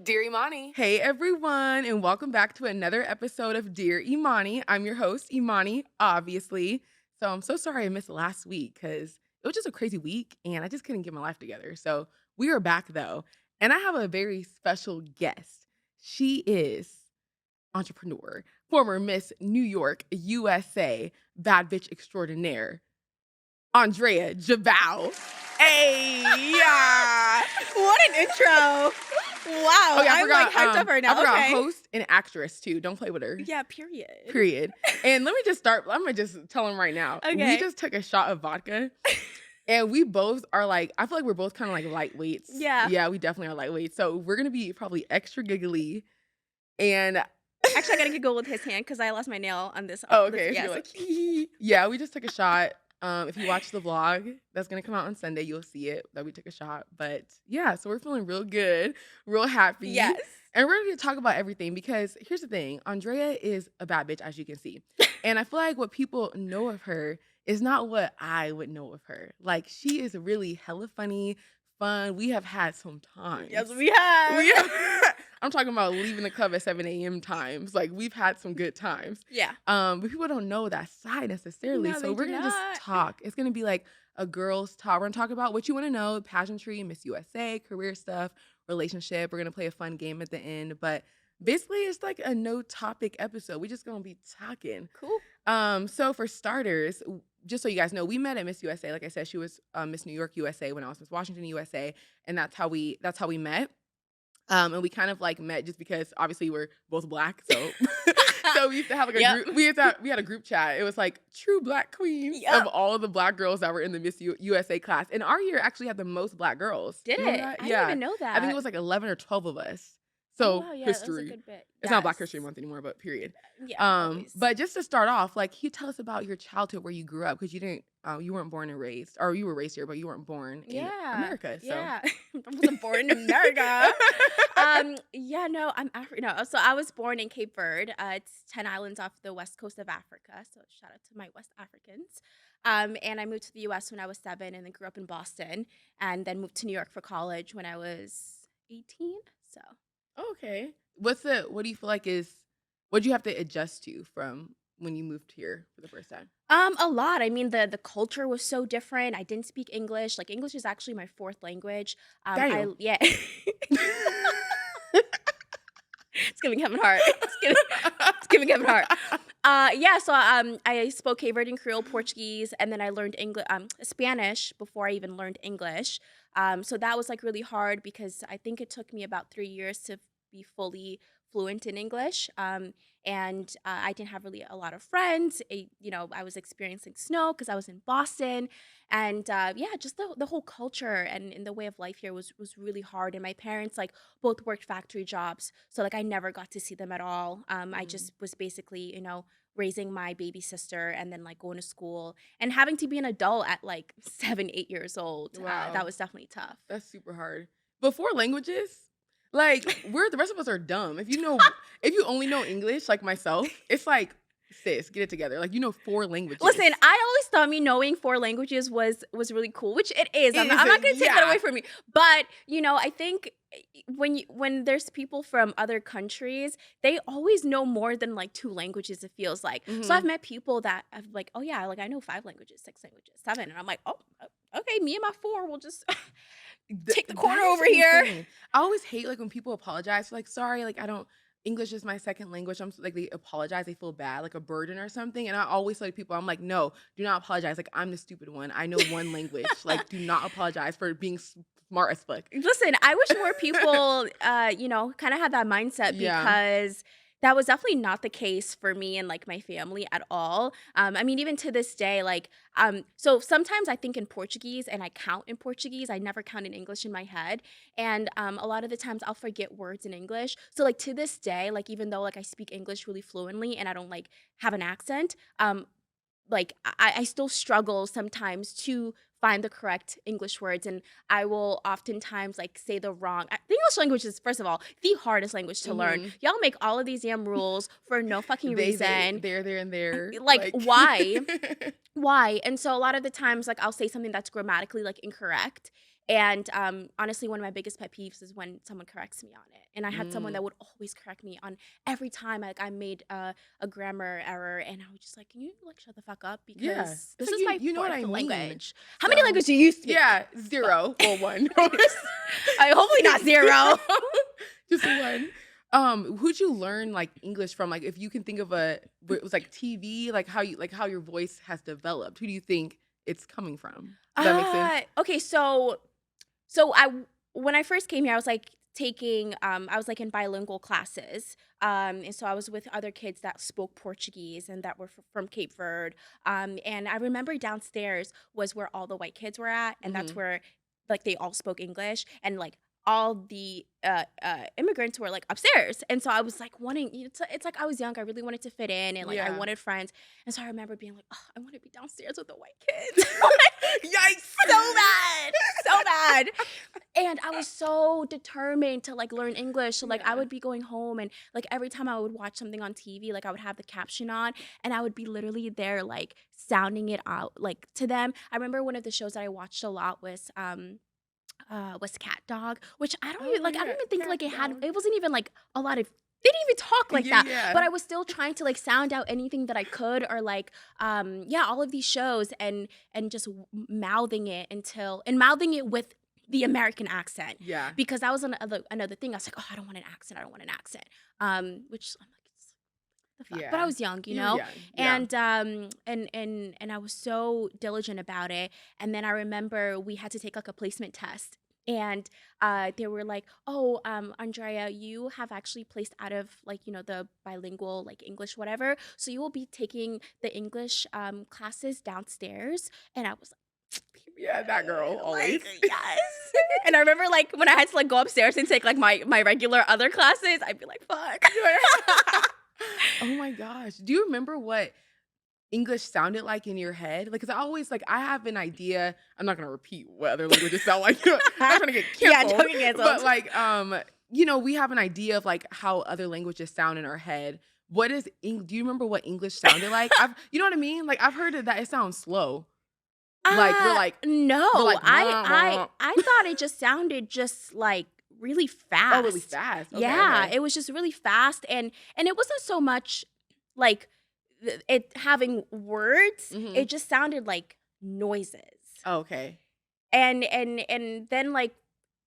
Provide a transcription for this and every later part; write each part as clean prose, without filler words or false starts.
Dear Imani. Hey everyone, and welcome back to another episode of Dear Imani. I'm your host, Imani, obviously. So I'm so sorry I missed last week because it was just a crazy week and I just couldn't get my life together. So we are back though, and I have a very special guest. She is entrepreneur, former Miss New York, USA, bad bitch extraordinaire, Andreia Gibau. Hey, yeah. What an intro. Wow. Oh yeah, I'm like hyped up right now. I forgot Okay. host and actress too. Don't play with her. Yeah, period. Period. And let me just start. I'm gonna just tell him right now. Okay. We just took a shot of vodka, and we both are like. I feel like we're both kind of like lightweights. Yeah. Yeah, we definitely are lightweights. So we're gonna be probably extra giggly, and Actually, I gotta go with his hand because I lost my nail on this. oh, okay. Yeah, So you're like, yeah, we just took a shot. If you watch the vlog that's gonna come out on Sunday, you'll see it that we took a shot. But yeah, so we're feeling real good, real happy. yes. And we're going to talk about everything because here's the thing. Andreia is a bad bitch, as you can see. And I feel like what people know of her is not what I would know of her. Like, she is really hella funny, fun. We have had some times. Yes, we have. I'm talking about leaving the club at 7 a.m. times. Like, we've had some good times. Yeah. But people don't know that side necessarily. No, so they we're do going to not. just talk. It's going to be like a girl's talk. We're going to talk about what you want to know, pageantry, Miss USA, career stuff, relationship. We're going to play a fun game at the end. But basically, it's like a no topic episode. We're just going to be talking. Cool. So for starters, just so you guys know, we met at Miss USA. Like I said, she was Miss New York USA when I was Miss Washington USA. And that's how we met. And we kind of like met just because obviously we're both Black, so so we used to have like a group. We had a group chat. It was like true Black queens of all of the Black girls that were in the Miss USA class. And our year actually had the most Black girls. Did You know it? that? I Yeah. didn't even know that. I think it was like 11 or 12 of us. So wow, yeah, history. That was a good bit. It's not Black History Month anymore, but period. Yeah. Always. But just to start off, like, can you tell us about your childhood, where you grew up? Because you weren't born and raised, or you were raised here, but you weren't born in America. So. Yeah. I wasn't born in America. Yeah, no, I'm African. No, so I was born in Cape Verde. It's 10 islands off the west coast of Africa. So shout out to my West Africans. And I moved to the U.S. when I was 7, and then grew up in Boston, and then moved to New York for college when I was 18. So. Okay. What do you feel like what do you have to adjust to from when you moved here for the first time? A lot. I mean, the culture was so different. I didn't speak English. Like, English is actually my 4th language. Damn. Yeah. It's giving Kevin Hart. It's giving Kevin Hart. Yeah. So I spoke Cape Verdean Creole, Portuguese, and then I learned Spanish before I even learned English. So that was like really hard because I think it took me about 3 years to be fully fluent in English. And I didn't have really a lot of friends. I was experiencing snow because I was in Boston. And yeah, just the whole culture and the way of life here was really hard. And my parents like both worked factory jobs. So like I never got to see them at all. I just was basically, raising my baby sister and then like going to school and having to be an adult at like 7, 8 years old. Wow. That was definitely tough. That's super hard. But 4 languages, like the rest of us are dumb. If you only know English, like myself, it's like, sis, get it together. Like 4 languages. Listen, I always thought me knowing 4 languages was really cool, which it is. I'm not going to take that away from you. But, I think when there's people from other countries, they always know more than like 2 languages, it feels like. Mhm. So I've met people that have like, oh yeah, like I know 5 languages, 6 languages, 7. And I'm like, oh, okay, me and my 4 will just take the corner over here. I always hate like when people apologize. Like, sorry, like English is my second language. I'm like, they apologize, they feel bad, like a burden or something. And I always tell people, I'm like, no, do not apologize. Like, I'm the stupid one. I know 1 language. Like, do not apologize for being smart as fuck. Listen, I wish more people, kind of had that mindset because that was definitely not the case for me and like my family at all. I mean, even to this day, like, so sometimes I think in Portuguese and I count in Portuguese. I never count in English in my head. And a lot of the times I'll forget words in English. So like to this day, like even though like I speak English really fluently and I don't like have an accent, like I still struggle sometimes to find the correct English words, and I will oftentimes like say the wrong. The English language is, first of all, the hardest language to learn. Y'all make all of these damn rules for no fucking reason. There, and there. Like why? why? And so a lot of the times, like, I'll say something that's grammatically, like, incorrect. And honestly, one of my biggest pet peeves is when someone corrects me on it. And I had someone Mm. that would always correct me on every time like I made a grammar error, and I was just like, "Can you like shut the fuck up? Yeah. Because It's this like is my you know what fourth I mean. language." How many So languages do you speak? yeah, 0. Well, 1. I hopefully not 0. Just 1. Who'd you learn like English from? Like if you can think of where it was like TV, like how your voice has developed. Who do you think it's coming from? Does that make sense? Okay, so when I first came here, I was like taking I was like in bilingual classes. And so I was with other kids that spoke Portuguese and that were from Cape Verde. And I remember downstairs was where all the white kids were at, and that's Mhm. where like they all spoke English, and like all the immigrants were like upstairs. And so I was like wanting, it's like I was young, I really wanted to fit in, and like I Yeah. wanted friends. And so I remember being like, oh, I want to be downstairs with the white kids. Yikes! So bad, so bad. And I was so determined to like learn English. So like I Yeah. would be going home, and like every time I would watch something on TV, like I would have the caption on, and I would be literally there like sounding it out like to them. I remember one of the shows that I watched a lot was Cat Dog, which Oh I don't yeah, even think cat like dog. it wasn't even like a lot of, they didn't even talk like Yeah, that. yeah. But I was still trying to like sound out anything that I could, or like yeah, all of these shows, and just mouthing it mouthing it with the American accent. Yeah. Because that was another thing. I was like, oh, I don't want an accent. I don't want an accent. Which I'm like, it's the fuck. But I Yeah. was young, you You're know? young. Yeah. And I was so diligent about it. And then I remember we had to take like a placement test. And they were like, "Oh, Andrea, you have actually placed out of like the bilingual like English whatever. So you will be taking the English classes downstairs." And I was Yeah, that girl always. like, yes. And I remember like when I had to like go upstairs and take like my regular other classes, I'd be like, "Fuck." Oh my gosh. Do you remember what English sounded like in your head? Like, 'cause I always like I have an idea. I'm not gonna repeat what other languages sound like. I'm not trying to get Yeah, canceled. don't get canceled. But like, we have an idea of like how other languages sound in our head. Do you remember what English sounded like? You know what I mean? Like I've heard that it sounds slow. Like No, we're like wah, wah. I thought it just sounded just like really fast. Oh, really fast. Okay, Yeah, okay. it was just really fast, and it wasn't so much like it having words. Mhm. It just sounded like noises. Oh, okay. And then like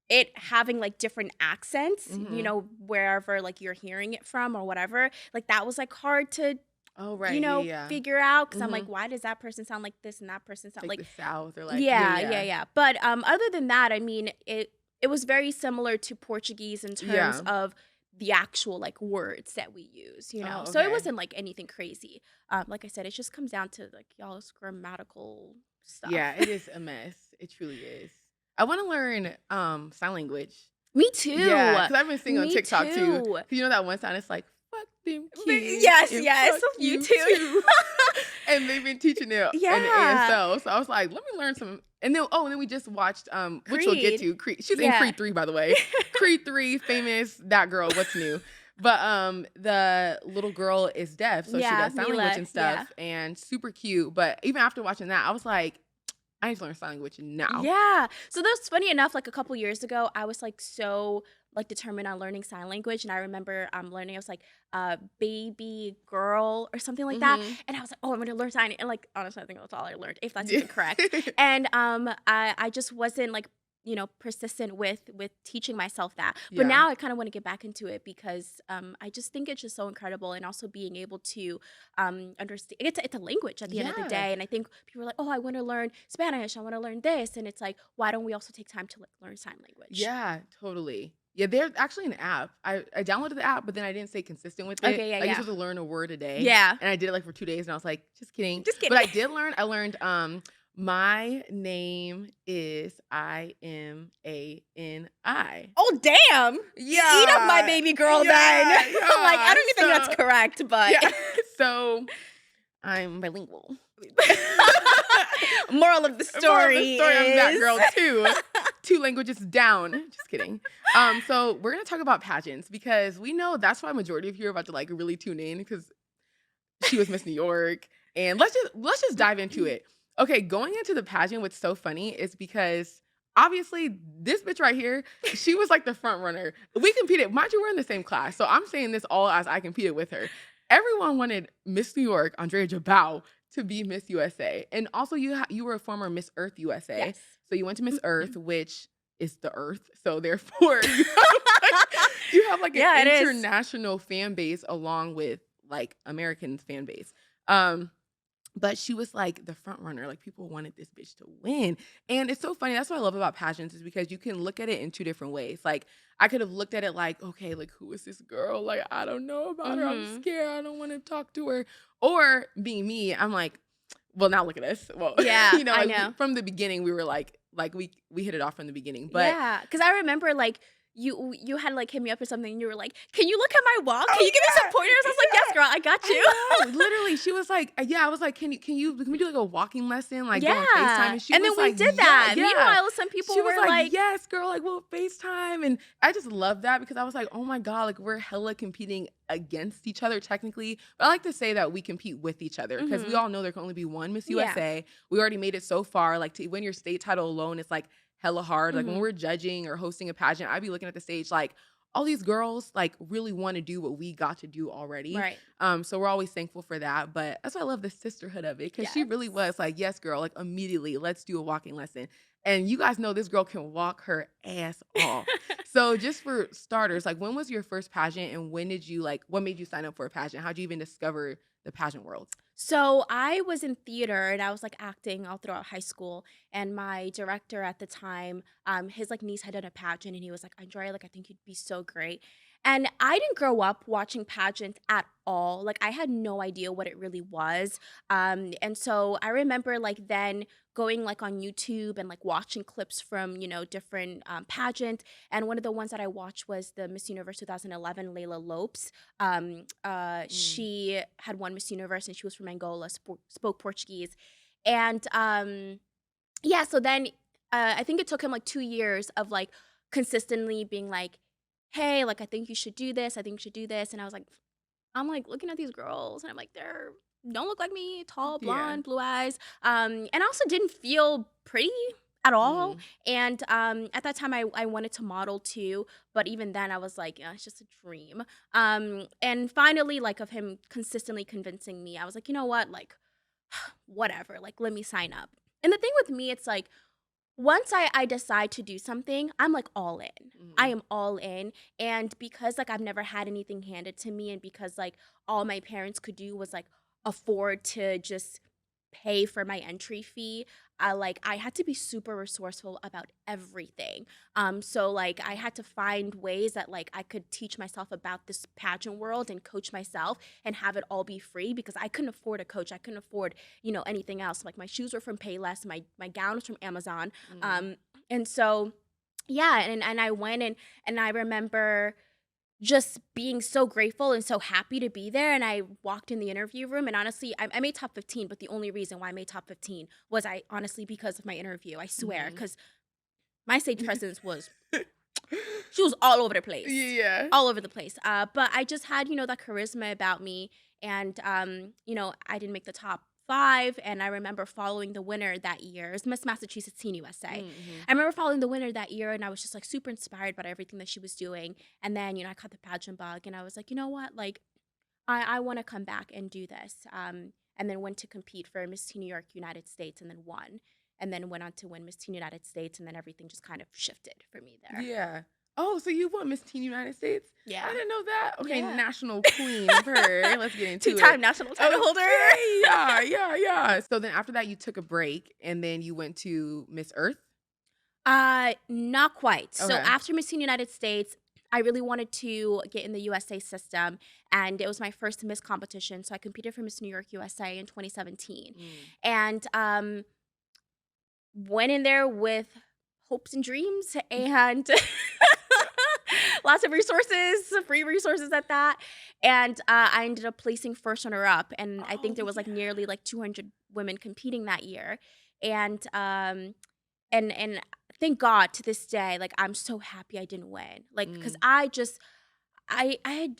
it having like different accents, Mhm. wherever like you're hearing it from or whatever. Like that was like hard to Oh, right. Yeah, yeah. figure out, because I'm like, Mhm. why does that person sound like this and that person sound Like like the South or like yeah, yeah, yeah, yeah. yeah. But other than that, I mean, it was very similar to Portuguese in terms Yeah. of the actual like words that we use, Oh, So it okay. wasn't like anything crazy. Like I said, it just comes down to like y'all's grammatical stuff. Yeah, it is a mess. It truly is. I wanna learn, sign language. Me too. Yeah, because 'cause I've been seeing on Me TikTok too. too. 'Cause you know that one sound, it's like, "Fuck them kids Yes, and yes. fuck You you too. too." And they've been teaching it in Yeah. ASL, so I was like, "Let me learn some." And then we just watched, which we'll get Creed. to, Creed. She's in Yeah. Creed 3, by the way. Creed 3, famous, that girl, what's new? But, the little girl is deaf, so she Yeah, does sign Mila, language and yeah. stuff, and super cute, but even after watching that, I was like, "I need to learn sign language now." Yeah. So that's funny enough, like a couple years ago, I was like so like determined on learning sign language. And I remember learning, I was like baby girl or something like that. Mhm. And I was like, oh, I'm gonna learn sign. And like honestly, I think that's all I learned, if that's even correct. And I just wasn't like persistent with teaching myself that. But Yeah. now I kind of want to get back into it, because I just think it's just so incredible, and also being able to understand, it's a language at the end of the Yeah. day. And I think people are like, oh, I want to learn Spanish, I want to learn this, and it's like, why don't we also take time to like learn sign language? Yeah, totally. Yeah, there's actually an app. I downloaded the app, but then I didn't stay consistent with it. Okay, yeah, Like, you're yeah. supposed to learn a word a day. Yeah. And I did it like for 2 days, and I was like, just kidding. Just But kidding. I learned my name is Imani. Oh damn! Yeah. Eat up my baby girl Yeah, then. I'm like, I yeah. don't even think that's correct, but Yeah. So I'm bilingual. moral of the story I'm that is girl too. 2 languages down. Just kidding. So we're gonna talk about pageants because we know that's why majority of you are about to like really tune in because she was Miss New York And let's just dive into it. Okay, going into the pageant, what's so funny is because obviously this bitch right here, she was like the front runner. We competed, mind you, we're in the same class. So I'm saying this all as I competed with her. Everyone wanted Miss New York, Andreia Gibau, to be Miss USA. And also you were a former Miss Earth USA. Yes. So you went to Miss Earth, which is the Earth. So therefore you have like Yeah, an it is. international fan base along with like American fan base. Um, but she was like the front runner. Like people wanted this bitch to win. And it's so funny. That's what I love about pageants is because you can look at it in two different ways. Like I could have looked at it like, okay, like who is this girl? Like I don't know about her. I'm Mhm. scared. I don't want to talk to her. Or being me, I'm like, well, now look at us. Well, Yeah, I like know. from the beginning, we were like we hit it off from the beginning. But Yeah, because I remember, like, you had, like, hit me up or something, and you were like, "Can you look at my wall? Can oh you give me some yeah, pointers?" I was like, "Yes, yeah. girl, I got you." I know. Literally, she was like, yeah, I was like, can we do like a walking lesson, like go on FaceTime? Yeah, And she and then was we like, did yeah, that. yeah. Meanwhile, some people She was were like, like, yes, girl, like we'll FaceTime. And I just love that because I was like, oh my God, like we're hella competing against each other technically. But I like to say that we compete with each other because we mhm, all know there can only be one Miss yeah, USA. We already made it so far. Like to win your state title alone, it's like hella hard. Like when mhm, we're judging or hosting a pageant, I'd be looking at the stage like, all these girls like really want to do what we got to do already. right, So we're always thankful for that. But that's why I love the sisterhood of it because she yes. really was like, yes, girl, like immediately, let's do a walking lesson. And you guys know this girl can walk her ass off. So just for starters, like when was your first pageant and when did you like what made you sign up for a pageant? How'd you even discover the pageant world? So I was in theater and I was like acting all throughout high school. And my director at the time, his like niece had done a pageant and he was like, Andrea, like I think you'd be so great. And I didn't grow up watching pageants at all. Like I had no idea what it really was. And so I remember like then going like on YouTube and like watching clips from, different pageants. And one of the ones that I watched was the Miss Universe 2011, Layla Lopes. Mm. She had won Miss Universe and she was from Angola, spoke Portuguese. And yeah, so then I think it took him like 2 years of like consistently being like, hey, like I think you should do this. I think you should do this. And I'm like looking at these girls and I'm like, they're don't look like me, tall, Yeah. blonde, blue eyes. And I also didn't feel pretty at all. Mm. And at that time, I wanted to model too. But even then, I was like, yeah, it's just a dream. And finally, like, of him consistently convincing me, I was like, you know what? Like, whatever. Like, let me sign up. And the thing with me, it's like, once I decide to do something, I'm like all in. I Mm. am all in. And because like I've never had anything handed to me and because like all my parents could do was like afford to just pay for my entry fee, I had to be super resourceful about everything. So like I had to find ways that like I could teach myself about this pageant world and coach myself and have it all be free because I couldn't afford a coach. I couldn't afford, anything else. Like my shoes were from Payless, my gown was from Amazon. Mm. Um, and so yeah, and I went and I remember just being so grateful and so happy to be there. And I walked in the interview room, and honestly, I made top 15. But the only reason why I made top 15 was I honestly because of my interview. I swear, Mhm. because my stage presence was she was all over the place, Yeah. all over the place. But I just had that charisma about me, and I didn't make the top five, and I remember following the winner that year. It was Miss Massachusetts Teen USA. Mhm. I remember following the winner that year, and I was just like super inspired by everything that she was doing. And then I caught the pageant bug, and I was like, you know what, like I want to come back and do this. And then went to compete for Miss Teen New York United States, and then won. And then went on to win Miss Teen United States, and then everything just kind of shifted for me there. Yeah. Oh, so you won Miss Teen United States? I Yeah. didn't know that. Okay, Yeah. national queen of her. Let's get into Two-time it. national title holder. Okay, yeah, yeah, yeah. So then after that, you took a break and then you went to Miss Earth. Not quite. So Okay. after Miss Teen United States, I really wanted to get in the USA system, and it was my first Miss competition. So I competed for Miss New York USA in 2017, Mm. and went in there with hopes and dreams and lots of resources, free resources at that. And I ended up placing first runner up, and I think Oh there was like yeah. nearly like 200 women competing that year, and and thank God to this day, like I'm so happy I didn't win. Like because Mm.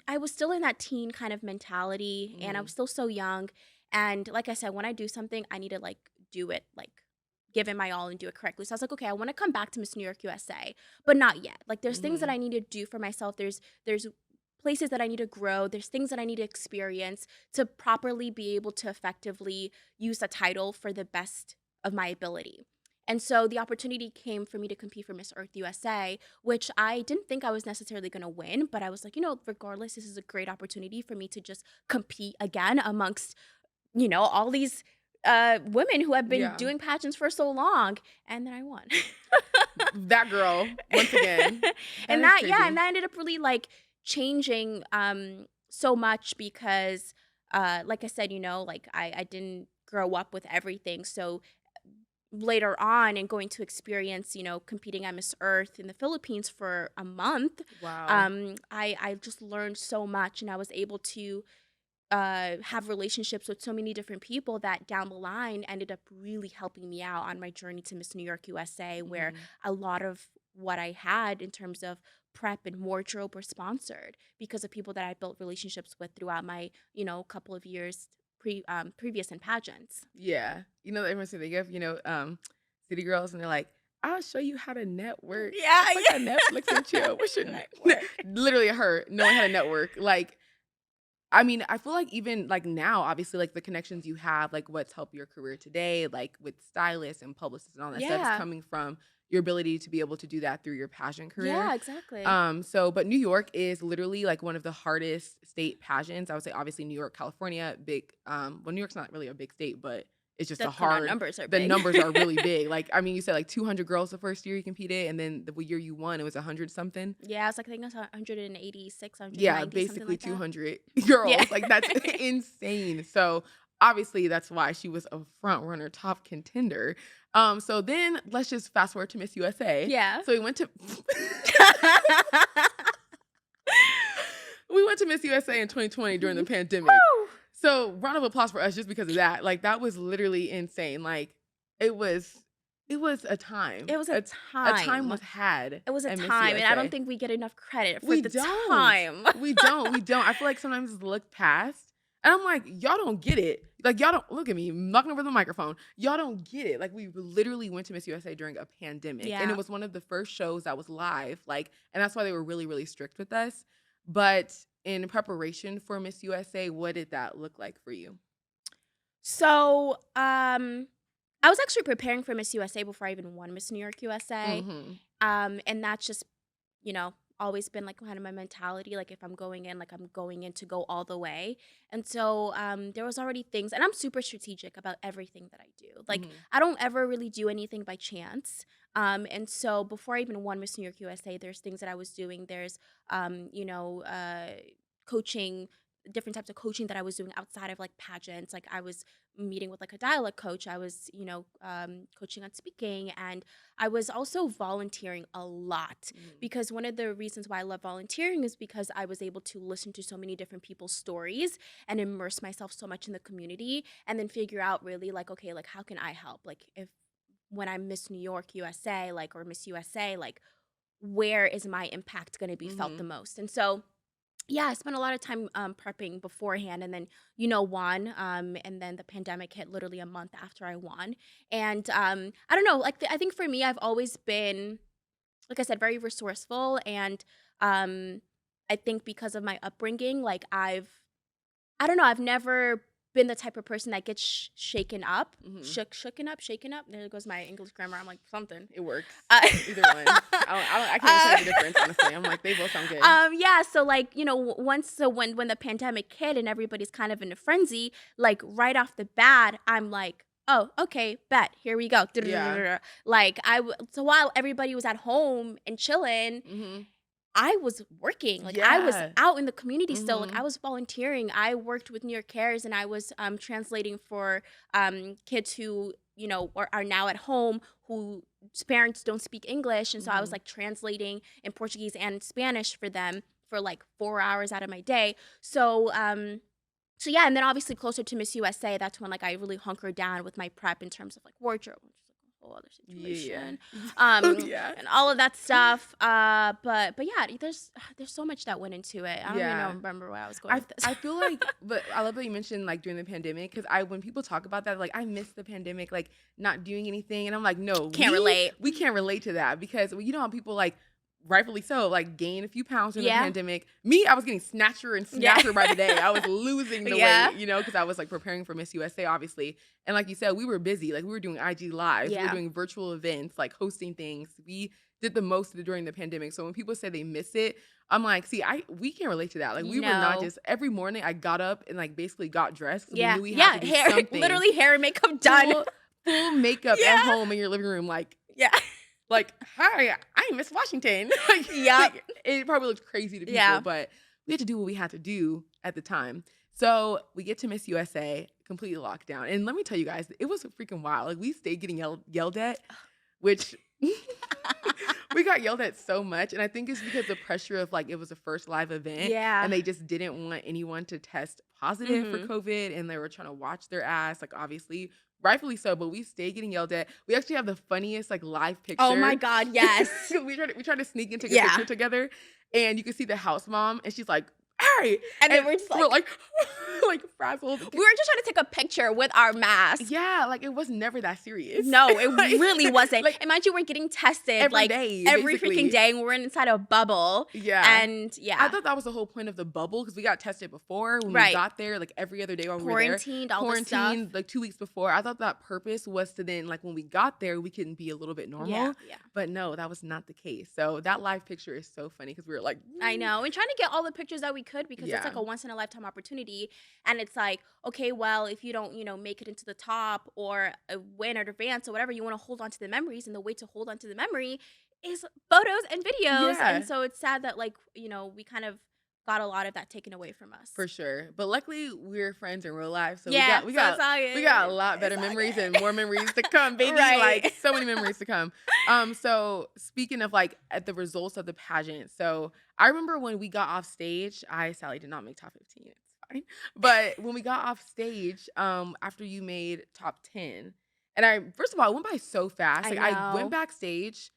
I was still in that teen kind of mentality and I Mm. was still so young. And like I said, when I do something, I need to like do it like give it my all and do it correctly. So I was like, okay, I want to come back to Miss New York USA, but not yet. Like there's things that Mhm. I need to do for myself. There's places that I need to grow. There's things that I need to experience to properly be able to effectively use the title for the best of my ability. And so the opportunity came for me to compete for Miss Earth USA, which I didn't think I was necessarily going to win, but I was like, regardless, this is a great opportunity for me to just compete again amongst, all these women who have been Yeah. doing pageants for so long. And then I won. That girl, once again. That And is yeah, and crazy. that ended up really like changing so much because like I said, like I didn't grow up with everything. So later on and going to experience, competing at Miss Earth in the Philippines for a month, Wow. I just learned so much, and I was able to have relationships with so many different people that down the line ended up really helping me out on my journey to Miss New York USA, where Mhm. a lot of what I had in terms of prep and wardrobe were sponsored because of people that I built relationships with throughout my, couple of years previous in pageants. Yeah. You know, everyone say they give, city girls and they're like, "I'll show you how to network. Yeah, It's like a Netflix and chill." What's your network. literally her knowing how to network. Like, I mean, I feel like even like now, obviously, like the connections you have, like what's helped your career today, like with stylists and publicists and all that stuff is Yeah. coming from your ability to be able to do that through your pageant career. Yeah, exactly. But New York is literally like one of the hardest state pageants. I would say obviously New York, California, big well, New York's not really a big state, but it's just a Our hard numbers are the big. numbers are really big. Like, I mean, you said like 200 girls the first year you competed, and then the year you won, it was 100 something. Yeah, it's like I think it's 186, Yeah, 190, something basically like that. 200 Yeah. girls. Like, that's insane. So, obviously, that's why she was a front runner, top contender. So then let's just fast forward to Miss USA. Yeah. So we went to we went to Miss USA in 2020 during the pandemic. Woo! So, round of applause for us just because of that. Like, that was literally insane. Like, it was it was a time. It was a A time time. was had It was a at Miss time, and I don't USA. think we get enough credit for We the don't. time. We don't. I feel like sometimes it's looked past. And I'm like, y'all don't get it. Like, y'all don't look at me knocking over the microphone. Y'all don't get it. Like, we literally went to Miss USA during a pandemic. And it Yeah. was one of the first shows that was live. Like, and that's why they were really, really strict with us. But in preparation for Miss USA, what did that look like for you? So, I was actually preparing for Miss USA before I even won Miss New York USA. Mhm. And that's just, you know, always been like kind of my mentality. Like if I'm going in, like I'm going in to go all the way. And so there was already things, and I'm super strategic about everything that I do. Like Mhm. I don't ever really do anything by chance. And so before I even won Miss New York USA, there's things that I was doing. There's, coaching, different types of coaching that I was doing outside of like pageants. Like I was meeting with like a dialect coach. I was, coaching on speaking, and I was also volunteering a lot Mhm. because one of the reasons why I love volunteering is because I was able to listen to so many different people's stories and immerse myself so much in the community and then figure out really like, okay, like how can I help? Like if when I'm Miss New York USA, like or Miss USA, like where is my impact going to be felt the Mhm. most? And so yeah, I spent a lot of time prepping beforehand, and then won. And then the pandemic hit literally a month after I won. And I don't know, like I think for me, I've always been, like I said, very resourceful, and um, I think because of my upbringing, like I don't know, I've never been the type of person that gets shaken up, Mhm. shooken up, shaken up. There goes my English grammar. I'm like something. It works. Uh, Either one. I can't even tell uh, you the difference, honestly. I'm like, they both sound good. yeah, so like, when the pandemic hit and everybody's kind of in a frenzy, like right off the bat, I'm like, "Oh, okay, bet. Here we go." Yeah. Like so while everybody was at home and chilling, Mhm. I was working. Like I was Yeah. out in the community still. Like I Mhm. was volunteering. I worked with New York Cares, and I was translating for kids who are now at home whose parents don't speak English, and so I was Mhm. like translating in Portuguese and Spanish for them for like 4 hours out of my day. So yeah, and then obviously closer to Miss USA, that's when like I really hunkered down with my prep in terms of like wardrobe. whole other Yeah. situation. Oh, yeah. And all of that stuff. But yeah, there's so much that went into it. I don't even know Yeah. remember where I was going I with this. I feel like but I love that you mentioned, like, during the pandemic, because I when people talk about that, like, I miss the pandemic, like, not doing anything, and I'm like, "No, Can't relate. we can't relate to that," because, well, you know how people, like, rightfully so, like, gain a few pounds during the Yeah. pandemic. Me, I was getting snatcher and Yeah. snatcher by the day. I was losing the Yeah. weight, because I was, like, preparing for Miss USA, obviously, and like you said, we were busy, like, we were doing IG lives, we were Yeah. doing virtual events, like, hosting things. We did the most during the pandemic, so when people say they miss it, I'm like, "See, we can't relate to that." Like, we were not No. just every morning I got up and, like, basically got dressed 'cause we Yeah. knew we had Yeah. to do Hair, something. literally hair and makeup done. Full full makeup at Yeah. home in your living room, Yeah. like, "Hi, I'm Miss Washington." Like Yep. like, it probably looked crazy to people, Yeah. but we had to do what we had to do at the time. So, we get to Miss USA, completely locked down, and let me tell you guys, it was freaking wild. Like, we stayed getting yelled at, which we got yelled at so much, and I think it's because the pressure of, like, it was the first live event, Yeah. and they just didn't want anyone to test positive for Mhm. COVID, and they were trying to watch their ass, like, obviously, rightfully so, but we stayed getting yelled at. We actually have the funniest, like, live Oh my picture. God, yes. 'Cause we tried to sneak and take a Yeah. picture together, and you can see the house mom, and she's like, "Hey!" And then And we're just we're like, like like, frazzled. we were just trying to take a picture with our mask. Yeah, like, it was never that serious. No, it Like really wasn't. like, And mind you, we're getting tested every like day, every freaking basically. day, and we're inside a bubble. Yeah. And I yeah, thought that was the whole point of the bubble because we got tested before when we right. got there, like every other day while we were there. Quarantined, all this stuff. Quarantined like 2 weeks before. I thought that purpose was to then, like when we got there, we can be a little bit Yeah, normal. yeah. But no, that was not the case. So that live picture is so funny because we were like, I know. And trying to get all the pictures that we could because it's yeah, like a once in a lifetime opportunity. And it's like, okay, well, if you don't, make it into the top or win or advance or whatever, you want to hold on to the memories. And the way to hold on to the memory is photos and videos. And yeah. so it's sad that, like, we kind of got a lot of that taken away from us. For sure. But luckily we're friends in real life. So Yeah, we so it's got all we good. got a lot better It's all memories good. and more memories to come, baby. Right. Like so many memories to come. So speaking of like at the results of the pageant. So I remember when we got off stage, I sadly did not make top 15. It's fine. But when we got off stage, after you made top 10, and I first of all, it went by so fast. I Like I went know. backstage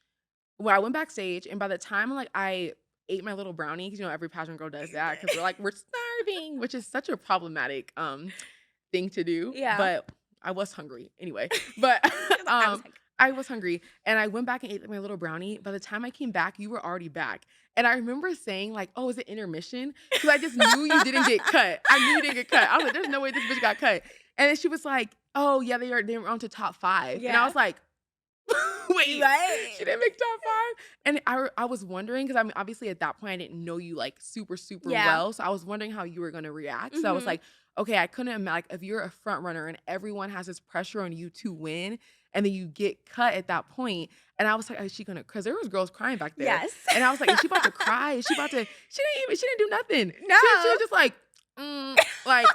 well, I went backstage, and by the time, like, I ate my little brownie, because every pageant girl does that, because 'cause we're like, "We're starving," which is such a problematic, thing to do, Yeah. but I was hungry anyway. But, I was like, I was hungry, and I went back and ate my little brownie. By the time I came back, you were already back, and I remember saying, like, "Oh, is it intermission?" Because I just knew you didn't get cut. I knew you didn't get cut. I was like, "There's no way this bitch got cut." And then she was like, "Oh, yeah, they were on to top 5." And I yeah. was like, "Wait, Right. she didn't make top 5?" And I was wondering because I mean, obviously, at that point, I didn't know you, like, super, super Yeah. well, so I was wondering how you were gonna react. So I was Mhm. like, "Okay, I couldn't like, if you're a front runner and everyone has this pressure on you to win, and then you get cut at that point," and I was like, "Is she gonna?" Because there was girls crying back there, Yes. and I was like, "Is she about to cry? Is she about to?" She didn't do nothing. No. She was just like, like,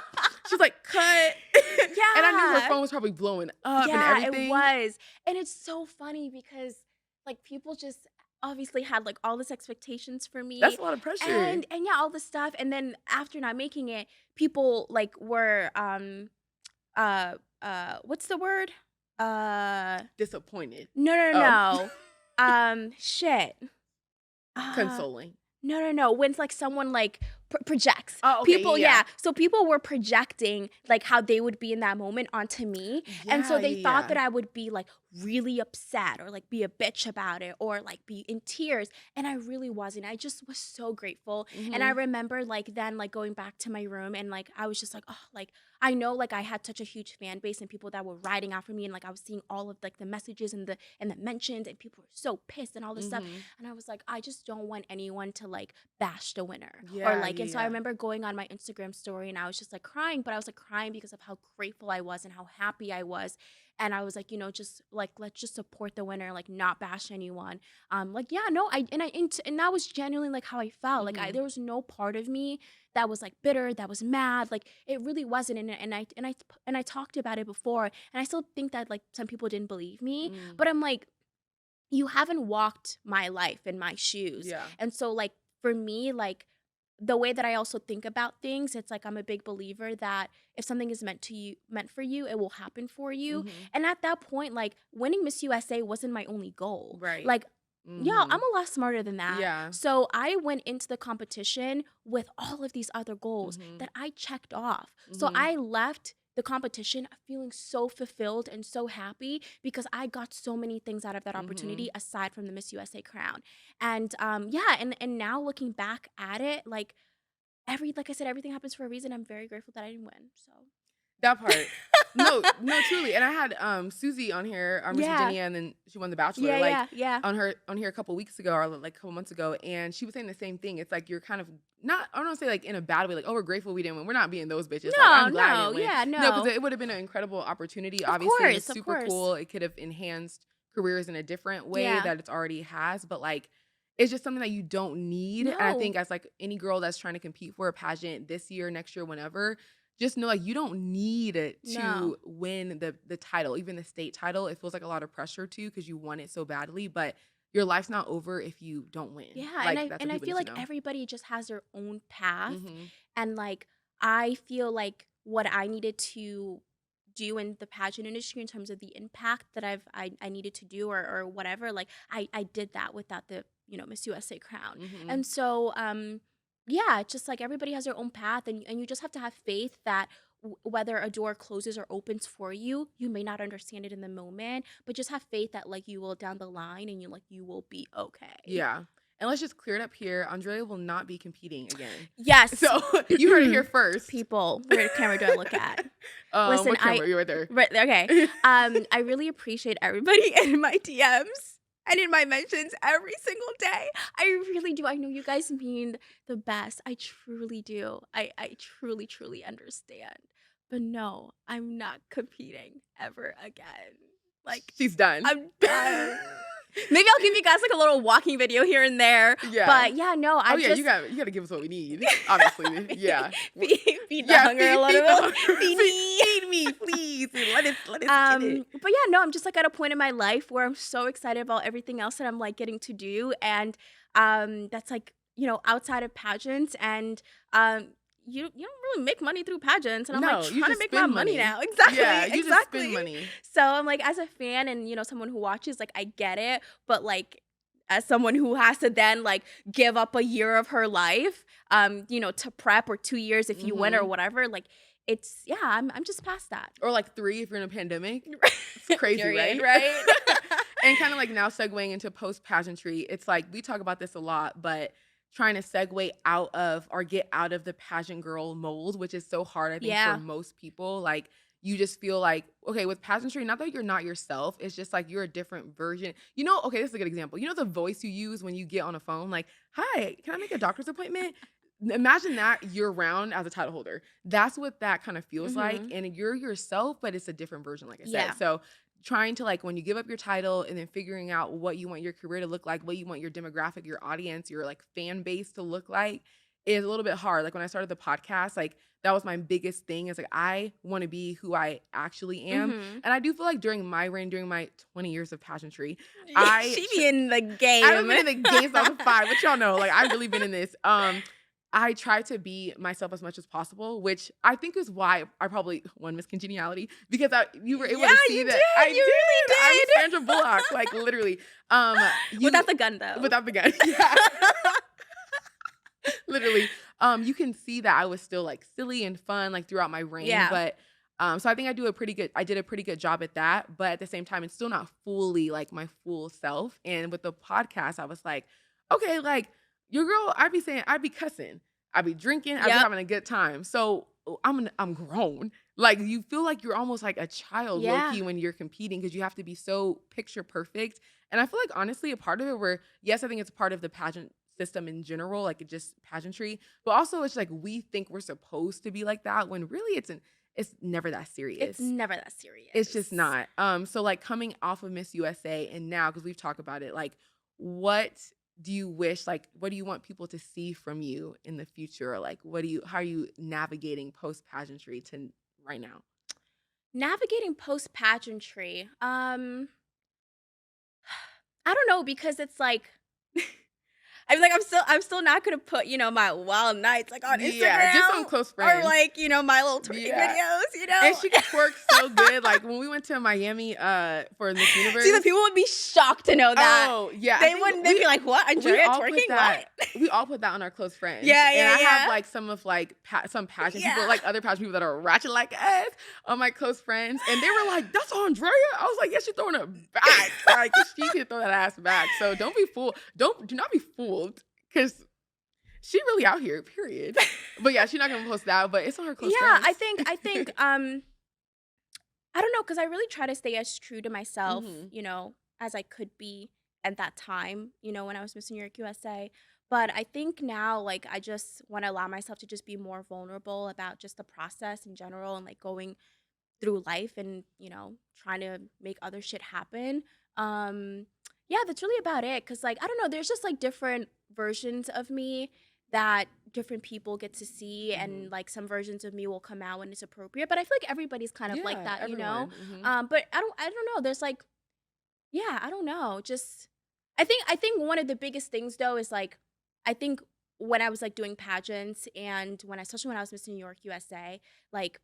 she's like, "Cut." And I knew her Yeah. phone was probably blowing up and Yeah, it everything. was. And it's so funny because, like, people just obviously had, like, all this expectations for That's me a lot of pressure. and yeah, all this stuff. And then after not making it, people, like, were, what's the word? Uh, Disappointed. no, no, Oh, no. Shit. Uh, consoling. no. When it's like someone like projects. Oh, okay, People, yeah, yeah. So people were projecting like how they would be in that moment onto me. And so yeah, they yeah, thought yeah. that I would be like really upset or like be a bitch about it or like be in tears. And I really wasn't. I just was so grateful. And I Mhm. remember like then like going back to my room and like I was just like, oh, like I know like I had such a huge fan base and people that were writing out for me and like I was seeing all of like the messages and the mentions and people were so pissed and all this stuff. Mhm. And I was like, I just don't want anyone to like bash the winner or Yeah, like. yeah, And so I yeah. remember going on my Instagram story and I was just like crying, but I was like crying because of how grateful I was and how happy I was. And I was like, just like let's just support the winner, like not bash anyone. Like yeah, no, and that was genuinely like how I felt. Like Mhm. there was no part of me that was like bitter, that was mad. Like it really wasn't. And I talked about it before, and I still think that like some people didn't believe me, Mm. but I'm like, you haven't walked my life in my shoes. Yeah. And so like for me, like the way that I also think about things, it's like I'm a big believer that if something is meant for you, it will happen for you. Mhm. And at that point, like winning Miss USA wasn't my only goal. Right. Like, yeah, I'm Mhm. a lot smarter than that. Yeah. So I went into the competition with all of these other goals Mhm. that I checked off. So Mhm. I left the competition feeling so fulfilled and so happy because I got so many things out of that opportunity Mhm. aside from the Miss USA crown. And yeah, and now looking back at it, like I said, everything happens for a reason. I'm very grateful that I didn't win. So That part. No, no, truly, and I had, Susie on here, our Miss yeah. Virginia, and then she won The Bachelor, Yeah, like, yeah, yeah. on here a couple weeks ago or, like, a couple months ago, and she was saying the same thing. It's like you're kind of not I don't wanna say, like, in a bad way, like, "Oh, we're grateful we didn't win." We're not being those bitches, like, No, I'm glad I no, didn't win. yeah, No, because no. it would've been an incredible opportunity, Of obviously, and it's course, of super course. cool. It could have enhanced careers in a different way Yeah. that it's already has, but, like, it's just something that you don't need, and I No, think as, like, any girl that's trying to compete for a pageant this year, next year, whenever, just know, like, you don't need it no. to win the title, even the state title. It feels like a lot of pressure too because you want it so badly, but your life's not over if you don't win. Yeah, Like, that's and what I people feel need to like know. everybody just has their own path, Mhm. and like I feel like what I needed to do in the pageant industry in terms of the impact that I needed to do or whatever, like I did that without the Miss USA crown. Mhm. And so yeah, it's just like everybody has their own path, and you just have to have faith that whether a door closes or opens for you, you may not understand it in the moment, but just have faith that like you will down the line, and you will be okay. Yeah. And let's just clear it up here. Andrea will not be competing again. Yes. So, you heard it here first. People, where camera do I look at? Listen, What camera? You're right there. right okay. I really appreciate everybody in my DMs and in my mentions every single day. I really do. I know you guys mean the best. I truly do. I truly, truly understand. But no, I'm not competing ever again. Like, She's done. I'm done. Maybe I'll give you guys like a little walking video here and there. Yeah. But yeah, no, Oh, I yeah, just you gotta give us what we need, obviously. Yeah. feed the Yeah, hunger a feed little. the hunger. Feed me. Feed me, please. Let us get it. But yeah, no, I'm just like at a point in my life where I'm so excited about everything else that I'm like getting to do, and that's like outside of pageants, and you don't really make money through pageants, and I'm like No, you trying to just make my spend money money. now. Exactly, Yeah, you just spend exactly. money. So I'm like, as a fan and someone who watches, like I get it, but like as someone who has to then like give up a year of her life, to prep, or 2 years if you win or Mhm. whatever, like it's yeah, I'm just past that. Or like 3 if you're in a pandemic. It's crazy, Period, right? right? And kinda like now segueing into post pageantry, it's like we talk about this a lot, but trying to segue out of or get out of the pageant girl mold, which is so hard, I think, for Yeah. most people. Like, you just feel like, okay, with pageantry, not that you're not yourself, it's just like you're a different version. Okay, this is a good example. You know the voice you use when you get on a phone, like, "Hi, can I make a doctor's appointment?" Imagine that year round as a title holder. That's what that kind of feels like, Mhm. and you're yourself, but it's a different version, like I said. Yeah. So, trying to, like, when you give up your title and then figuring out what you want your career to look like, what you want your demographic, your audience, your, like, fan base to look like is a little bit hard. Like, when I started the podcast, like, that was my biggest thing is, like, I wanna be who I actually am, Mhm. and I do feel like during my reign, during my 20 years of pageantry, I She tr be in the I've game. been in the game since I was 5, but y'all know, like, I've really been in this. I try to be myself as much as possible, which I think is why I probably won Miss Congeniality because you were able Yeah, to see you that I did. You did. I'm really Sandra Bullock, like literally. You Without the gun though. without the gun, yeah, literally. You can see that I was still like silly and fun like throughout my reign, Yeah. but so I think I did a pretty good job at that, but at the same time, it's still not fully like my full self. And with the podcast, I was like, okay, like your girl, I'd be cussing, I'd be drinking, I'd be Yep. having a good time. So I'm grown. Like you feel like you're almost like a child, low Yeah. key, when you're competing because you have to be so picture perfect. And I feel like honestly, a part of it where yes, I think it's a part of the pageant system in general, like it just pageantry, but also it's like we think we're supposed to be like that when really it's never that It's serious. never that It's just serious. not. So like coming off of Miss USA and now, because we've talked about it, like what do you wish, like what do you want people to see from you in the future? Or like how are you navigating post pageantry to right now? Navigating post pageantry. I don't know because it's like I'm like, I'm still not gonna put, my wild nights like on Yeah, just Instagram some close or friends. like, my little twerking Yeah. videos, And she could twerk so good. Like when we went to Miami for Miss See, the Universe. people would be shocked to know that. Oh, yeah. I They think wouldn't. They'd be like, "What? Andreia twerking? What?" we all put that on our close friends. Yeah, And yeah, I have yeah. like some of like some pageant people, Yeah. like other pageant people that are ratchet like us on my close friends. And they were like, "That's Andrea." I was like, "Yeah, she's throwing it back." Like she can throw that ass back. So don't be fooled. Do not be fooled. Cause she really out here, period. But yeah, she's not gonna post that, but it's on her close Yeah, friends. I think, I don't know, because I really try to stay as true to myself, Mhm. as I could be at that time, when I was Miss New York USA. But I think now, like, I just want to allow myself to just be more vulnerable about just the process in general and like going through life and, trying to make other shit happen. Um, yeah, that's really about it. Cause like, I don't know, there's just like different versions of me that different people get to see, and Mhm. like some versions of me will come out when it's appropriate. But I feel like everybody's kind of like Yeah, that. everyone. Mhm. But I don't know. There's like, yeah, I don't know. Just I think one of the biggest things though is like I think when I was like doing pageants and especially when I was Miss New York USA, like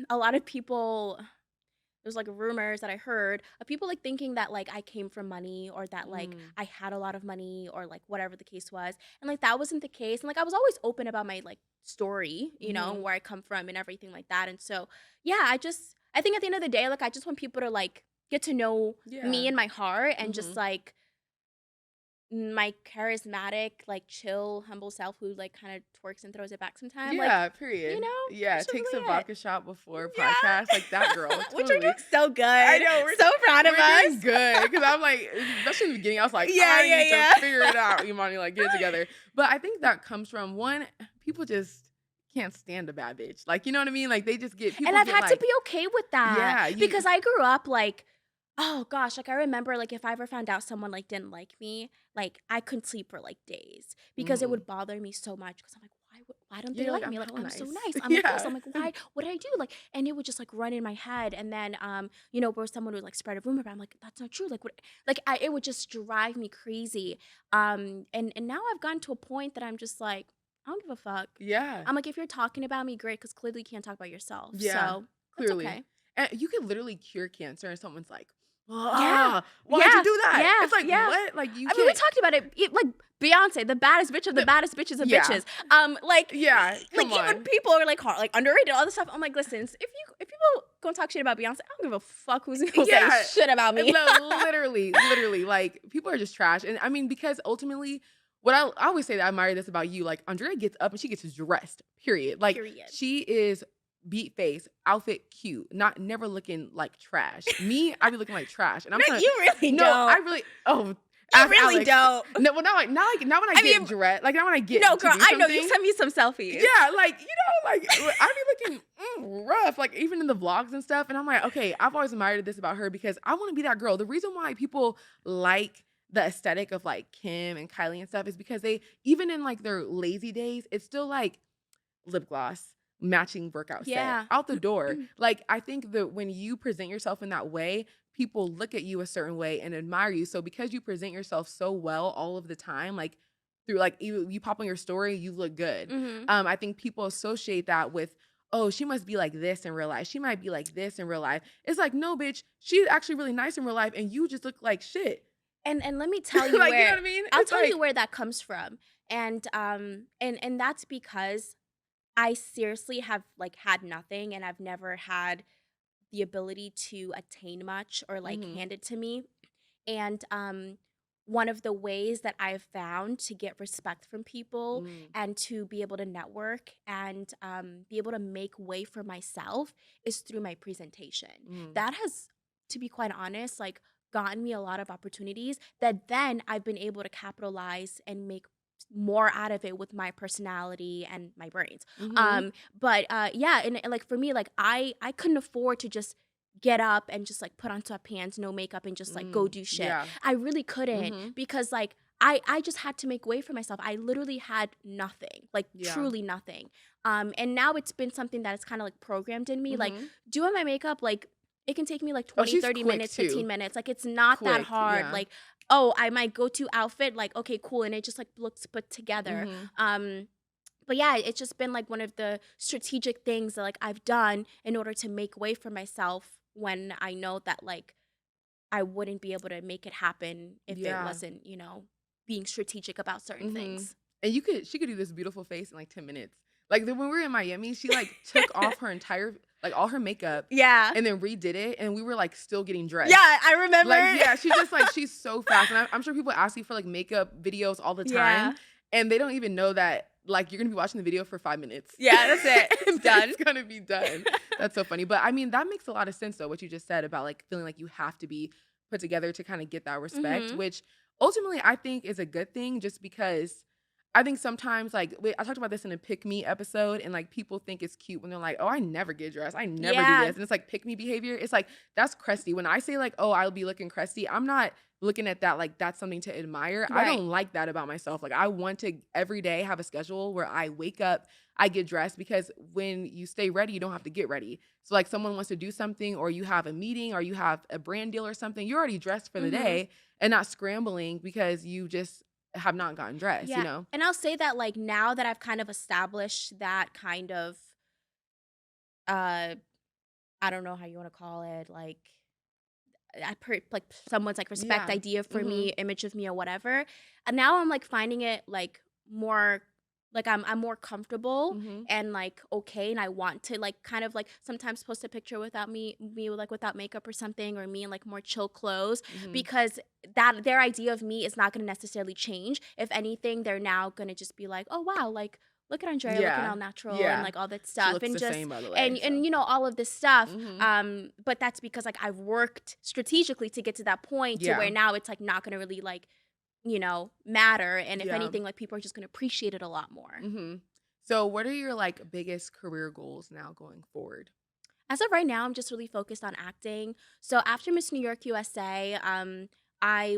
a lot of people, there's like rumors that I heard of people like thinking that like I came from money, or that like Mm. I had a lot of money, or like whatever the case was. And like that wasn't the case. And like I was always open about my like story, Mhm. where I come from and everything like that. And so yeah, I think at the end of the day, like I just want people to like get to know me Yeah. and my heart, and just Mhm. like my charismatic, like chill, humble self who like kind of twerks and throws it back sometime. Like, Yeah, period. Yeah, that's takes a really it. vodka shot before podcast, like that girl, Yeah. Which are totally. doing so I good. know So proud of we're doing us. good because I'm like, especially in the beginning, I was like, Yeah, I yeah, need yeah. to figure it out, Imani, like get it together. But I think that comes from one, people just can't stand a bad bitch, like you know what I mean? Like they just get And people I've get had to like, be okay with that yeah, you, because I grew up like, oh gosh, like I remember like if I ever found out someone like didn't like me, like I couldn't sleep for like days because it mm, would bother me so much, because I'm like, why don't yeah, they you're like like I'm me? Like hella I'm so nice, nice. I'm like this. yeah, I'm like, why? What did I do? Like, and it would just like run in my head. And then where someone would like spread a rumor, but I'm like, that's not true. Like what, like it would just drive me crazy. And now I've gotten to a point that I'm just like, I don't give a fuck. yeah. I'm like, if you're talking about me, great, because clearly you can't talk about yourself. Yeah, So that's clearly. okay. And you could literally cure cancer and someone's like, Yeah. "Ah, why'd you Yeah. do that?" Yeah. It's like, Yeah. "What?" Like you I mean, we can't talked about it, like Beyonce, the baddest bitch of the the baddest bitches of yeah. bitches. Like, Yeah, come even on. people are like like underrated, all this stuff. I'm like, listen, if people gonna talk shit about Beyonce, I don't give a fuck who's gonna say Yeah. shit about me. Literally, like people are just trash. And I mean, because ultimately what I always say that I admire this about you, like Andrea gets up and she gets dressed, period. Like Period. she is beat face, outfit cute, not never looking like trash. Me, I be looking like trash. And I'm No, trying to you really no, I don't. really oh You ask really Alex. don't. No, well, not when I I get mean, dressed. Like not when I get no, to girl, do I know you something. sent me some selfies. Yeah, like like I be looking rough, like even in the vlogs and stuff. And I'm like, okay, I've always admired this about her because I want to be that girl. The reason why people like the aesthetic of like Kim and Kylie and stuff is because they even in like their lazy days, it's still like lip gloss, matching workout set, Yeah. out the door. Like I think that when you present yourself in that way, people look at you a certain way and admire you. So because you present yourself so well all of the time, like through like you pop on your story, you look good. Hmm. I think people associate that with, oh, she must be like this in real life. She might be like this in real life. It's like, no, bitch, she's actually really nice in real life, and you just look like shit. And let me tell you Like, you know where what I mean? I'll It's tell you like, where that comes from. And that's because I seriously have like had nothing, and I've never had the ability to attain much or like mm-hmm, handed to me. And one of the ways that I've found to get respect from people mm, and to be able to network and be able to make way for myself is through my presentation. mm, That has, to be quite honest, like gotten me a lot of opportunities that then I've been able to capitalize and make more out of it with my personality and my brains. mm-hmm, But yeah, and like for me, like I couldn't afford to just get up and just like put on sweatpants, no makeup, and just like go do shit. yeah, I really couldn't, mm-hmm, because like I just had to make way for myself. I literally had nothing, like yeah, truly nothing. And now it's been something that is kind of like programmed in me. Like mm-hmm. doing my makeup, like it can take me like Oh, 20, she's 30 quick minutes, 15 too. minutes. Like it's not that Quick, hard. yeah. Like my go-to outfit, like, okay, cool, and it just like looks put together. Mhm. But yeah, it's just been like one of the strategic things that like I've done in order to make way for myself when I know that like I wouldn't be able to make it happen if it Yeah. wasn't, being strategic about certain Mhm. things. And she could do this beautiful face in, like, 10 minutes. Like, when we were in Miami, she, like, took off her entire like, all her makeup Yeah. and then redid it, and we were, like, still getting Yeah, dressed. I remember. Like, yeah, she's just, like she's so fast, and I'm sure people ask you for, like, makeup videos all the time, Yeah. and they don't even know that, like, you're gonna be watching the video for 5 minutes. Yeah, that's it. And Done. it's gonna be done. That's so funny, but, I mean, that makes a lot of sense, though, what you just said about, like, feeling like you have to be put together to kinda get that respect, Mhm. which ultimately I think is a good thing just because I think sometimes, like, I talked about this in a pick me episode, and like people think it's cute when they're like, "Oh, I never get dressed. I never do Yeah. this." And it's like pick me behavior. It's like that's crusty. When I say like, "Oh, I'll be looking crusty," I'm not looking at that like that's something to admire. I Right. don't like that about myself. Like I want to every day have a schedule where I wake up, I get dressed because when you stay ready, you don't have to get ready. So like someone wants to do something or you have a meeting or you have a brand deal or something, you're already dressed for the Mhm. day and not scrambling because you just have not gotten dressed, you Yeah. know? And I'll say that like now that I've kind of established that kind of uh I don't know how you want to call it, like like someone's like respect Yeah. idea for me, Mhm. image of me or whatever. And now I'm like finding it like more like I'm more comfortable Mhm. and like okay, and I want to like kind of like sometimes post a picture without me like without makeup or something, or me in like more chill clothes, Mhm. because that their idea of me is not going to necessarily change. If anything, they're now going to just be like, "Oh wow, like look at Andrea looking all Yeah. natural and Yeah. like all that She stuff," looks and the just same, by the way, so all of this stuff. Mhm. But that's because like I've worked strategically to get to that point to where Yeah. now it's like not gonna really like, matter. And if Yeah. anything, like people are just gonna appreciate it a lot more. Mhm. So, what are your, like, biggest career goals now going forward? As of right now, I'm just really focused on acting. So after Miss New York USA, I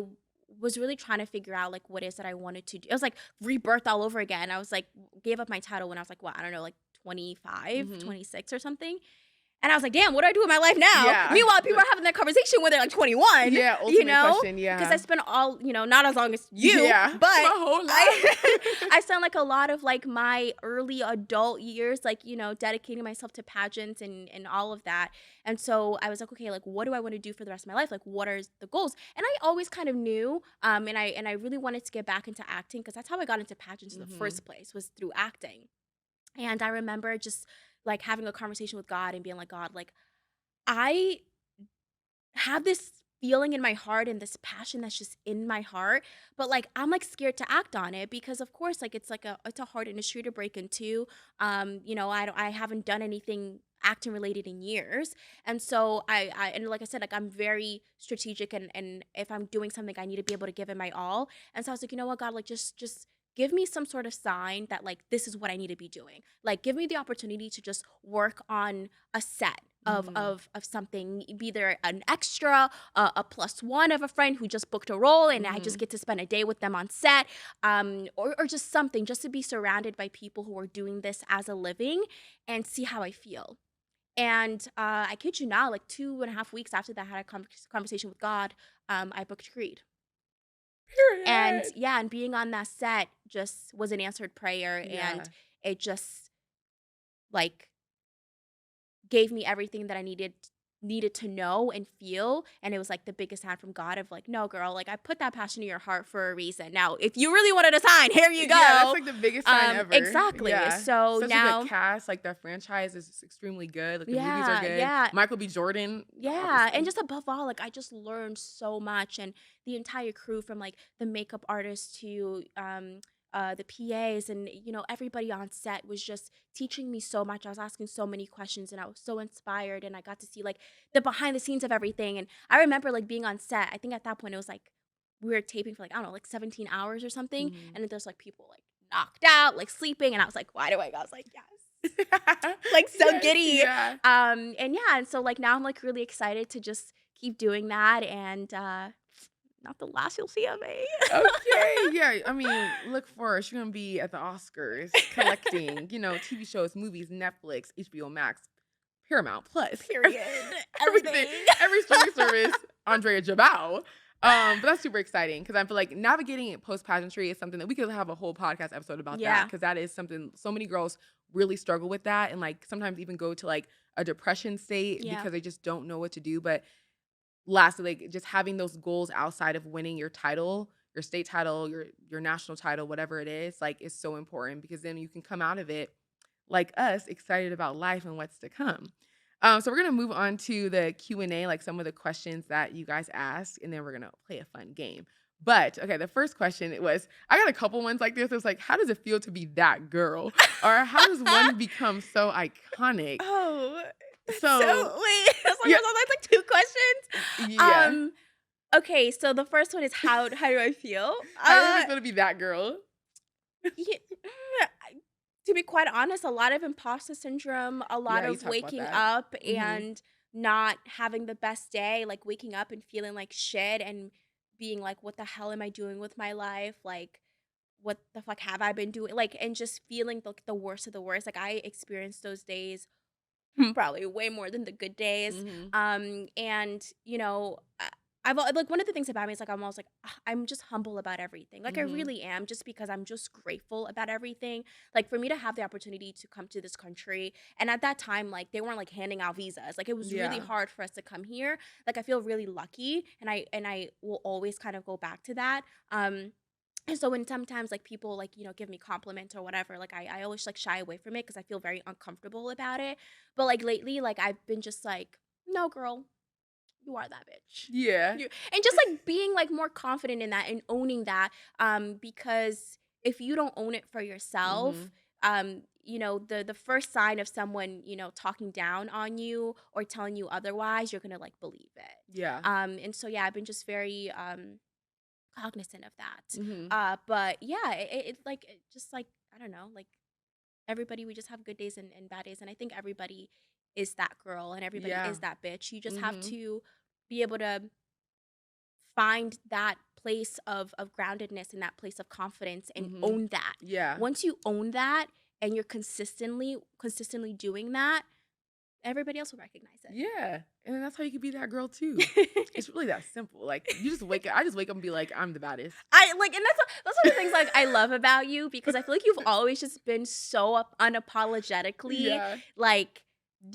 was really trying to figure out like what is that I wanted to do. It was like rebirth all over again. I was like gave up my title when I was like, what, I don't know, like 25, Mhm. 26 or something. And I was like, "Damn, what do I do with my life now?" Yeah. Meanwhile, people are having that conversation when they're like 21, Yeah, ultimate question, because I yeah. spent all, not as long as you, Yeah. but My whole I life. I spent like a lot of like my early adult years like, dedicating myself to pageants and all of that. And so I was like, "Okay, like what do I want to do for the rest of my life? Like what are the goals?" And I always kind of knew and I really wanted to get back into acting because that's how I got into pageants in the Mhm. first place, was through acting. And I remember just like having a conversation with God and being like, "God, like I have this feeling in my heart and this passion that's just in my heart, but like I'm like scared to act on it because of course like it's a hard industry to break into. I haven't done anything acting related in years. And so I and like I said, like I'm very strategic, and if I'm doing something I need to be able to give it my all. And so I was like, you know what, God, like just give me some sort of sign that like this is what I need to be doing. Like give me the opportunity to just work on a set of Mhm. of something, be there an extra, a plus one of a friend who just booked a role and I just Mhm. get to spend a day with them on set, or just something, just to be surrounded by people who are doing this as a living and see how I feel. And I kid you not, like 2.5 weeks after that, I had a conversation with God. I booked Creed. And Period. yeah, and being on that set just was an answered prayer, and Yeah. it just like gave me everything that I needed to know and feel. And it was like the biggest sign from God of like, no girl, like I put that passion in your heart for a reason. Now if you really wanted a sign, here you Yeah, that's go. like the biggest sign ever. Exactly. Yeah. So Such a good now, cast, like, the franchise is extremely good, like, the movies are yeah, good. yeah. Michael B. Jordan, Yeah, and obviously. just above all, like I just learned so much, and the entire crew, from like the makeup artists to the PAs, and everybody on set was just teaching me so much. I was asking so many questions and I was so inspired, and I got to see like the behind the scenes of everything. And I remember like being on set. I think at that point it was like we were taping for like I don't know, like 17 hours or something, Mhm. and then there's like people like knocked out, like sleeping, and I was like wide awake. I was like, yes. Like so Yes, giddy. yeah. And yeah, and so like now I'm like really excited to just keep doing that, and not the last you'll see of me. Okay, yeah, I mean, look for her. She's gonna be at the Oscars collecting, TV shows, movies, Netflix, HBO Max, Paramount Plus, Period. everything, Everything. every streaming service, Andreia Gibau. But that's super exciting because I feel like navigating post pageantry is something that we could have a whole podcast episode about that Yeah. because that is something so many girls really struggle with that and like sometimes even go to like a depression state Yeah. because they just don't know what to do. But lastly, like just having those goals outside of winning your title, your state title, your national title, whatever it is, like is so important because then you can come out of it like us, excited about life and what's to come. So we're gonna move on to the Q&A, like some of the questions that you guys asked, and then we're gonna play a fun game. But okay, the first question it was, I got a couple ones like this. It was like, how does it feel to be that girl? Or how does one become so iconic? Oh, So wait. yeah, That's like 2 questions. yeah. Okay, so the first one is how do I feel? How does it feel to be that girl? Yeah, to be quite honest, a lot of imposter syndrome, a lot Yeah, you of talked about waking that. up Mhm. and not having the best day, like waking up and feeling like shit and being like, what the hell am I doing with my life? Like, what the fuck have I been doing? Like, and just feeling the worst of the worst. Like, I experienced those days probably way more than the good days. Mhm. And like one of the things about me is like I'm always like I'm just humble about everything. Like I Mhm. really am, just because I'm just grateful about everything. Like for me to have the opportunity to come to this country, and at that time, like they weren't like handing out visas. Like it was really Yeah. hard for us to come here. Like I feel really lucky, and I will always kind of go back to that. And so when sometimes like people like give me compliments or whatever, like I always like shy away from it because I feel very uncomfortable about it. But like lately, like I've been just like, no, girl, you are that bitch. Yeah. And just like being like more confident in that and owning that. Because if you don't own it for yourself, Mhm. the first sign of someone talking down on you or telling you otherwise, you're gonna like believe it. Yeah. And so yeah, I've been just very cognizant of that. Mhm. But yeah, it just like I don't know, like everybody, we just have good days and bad days, and I think everybody is that girl and everybody Yeah. is that bitch. You just have Mhm. to be able to find that place of groundedness and that place of confidence and Mhm. own that. Yeah. Once you own that and you're consistently doing that, everybody else will recognize Yeah. And then that's how you can be that girl too. it. It's really that simple. Like you just wake up I just wake up and be like, I'm the baddest. I like, and that's one of the things like I love about you, because I feel like you've always just been so unapologetically Yeah. like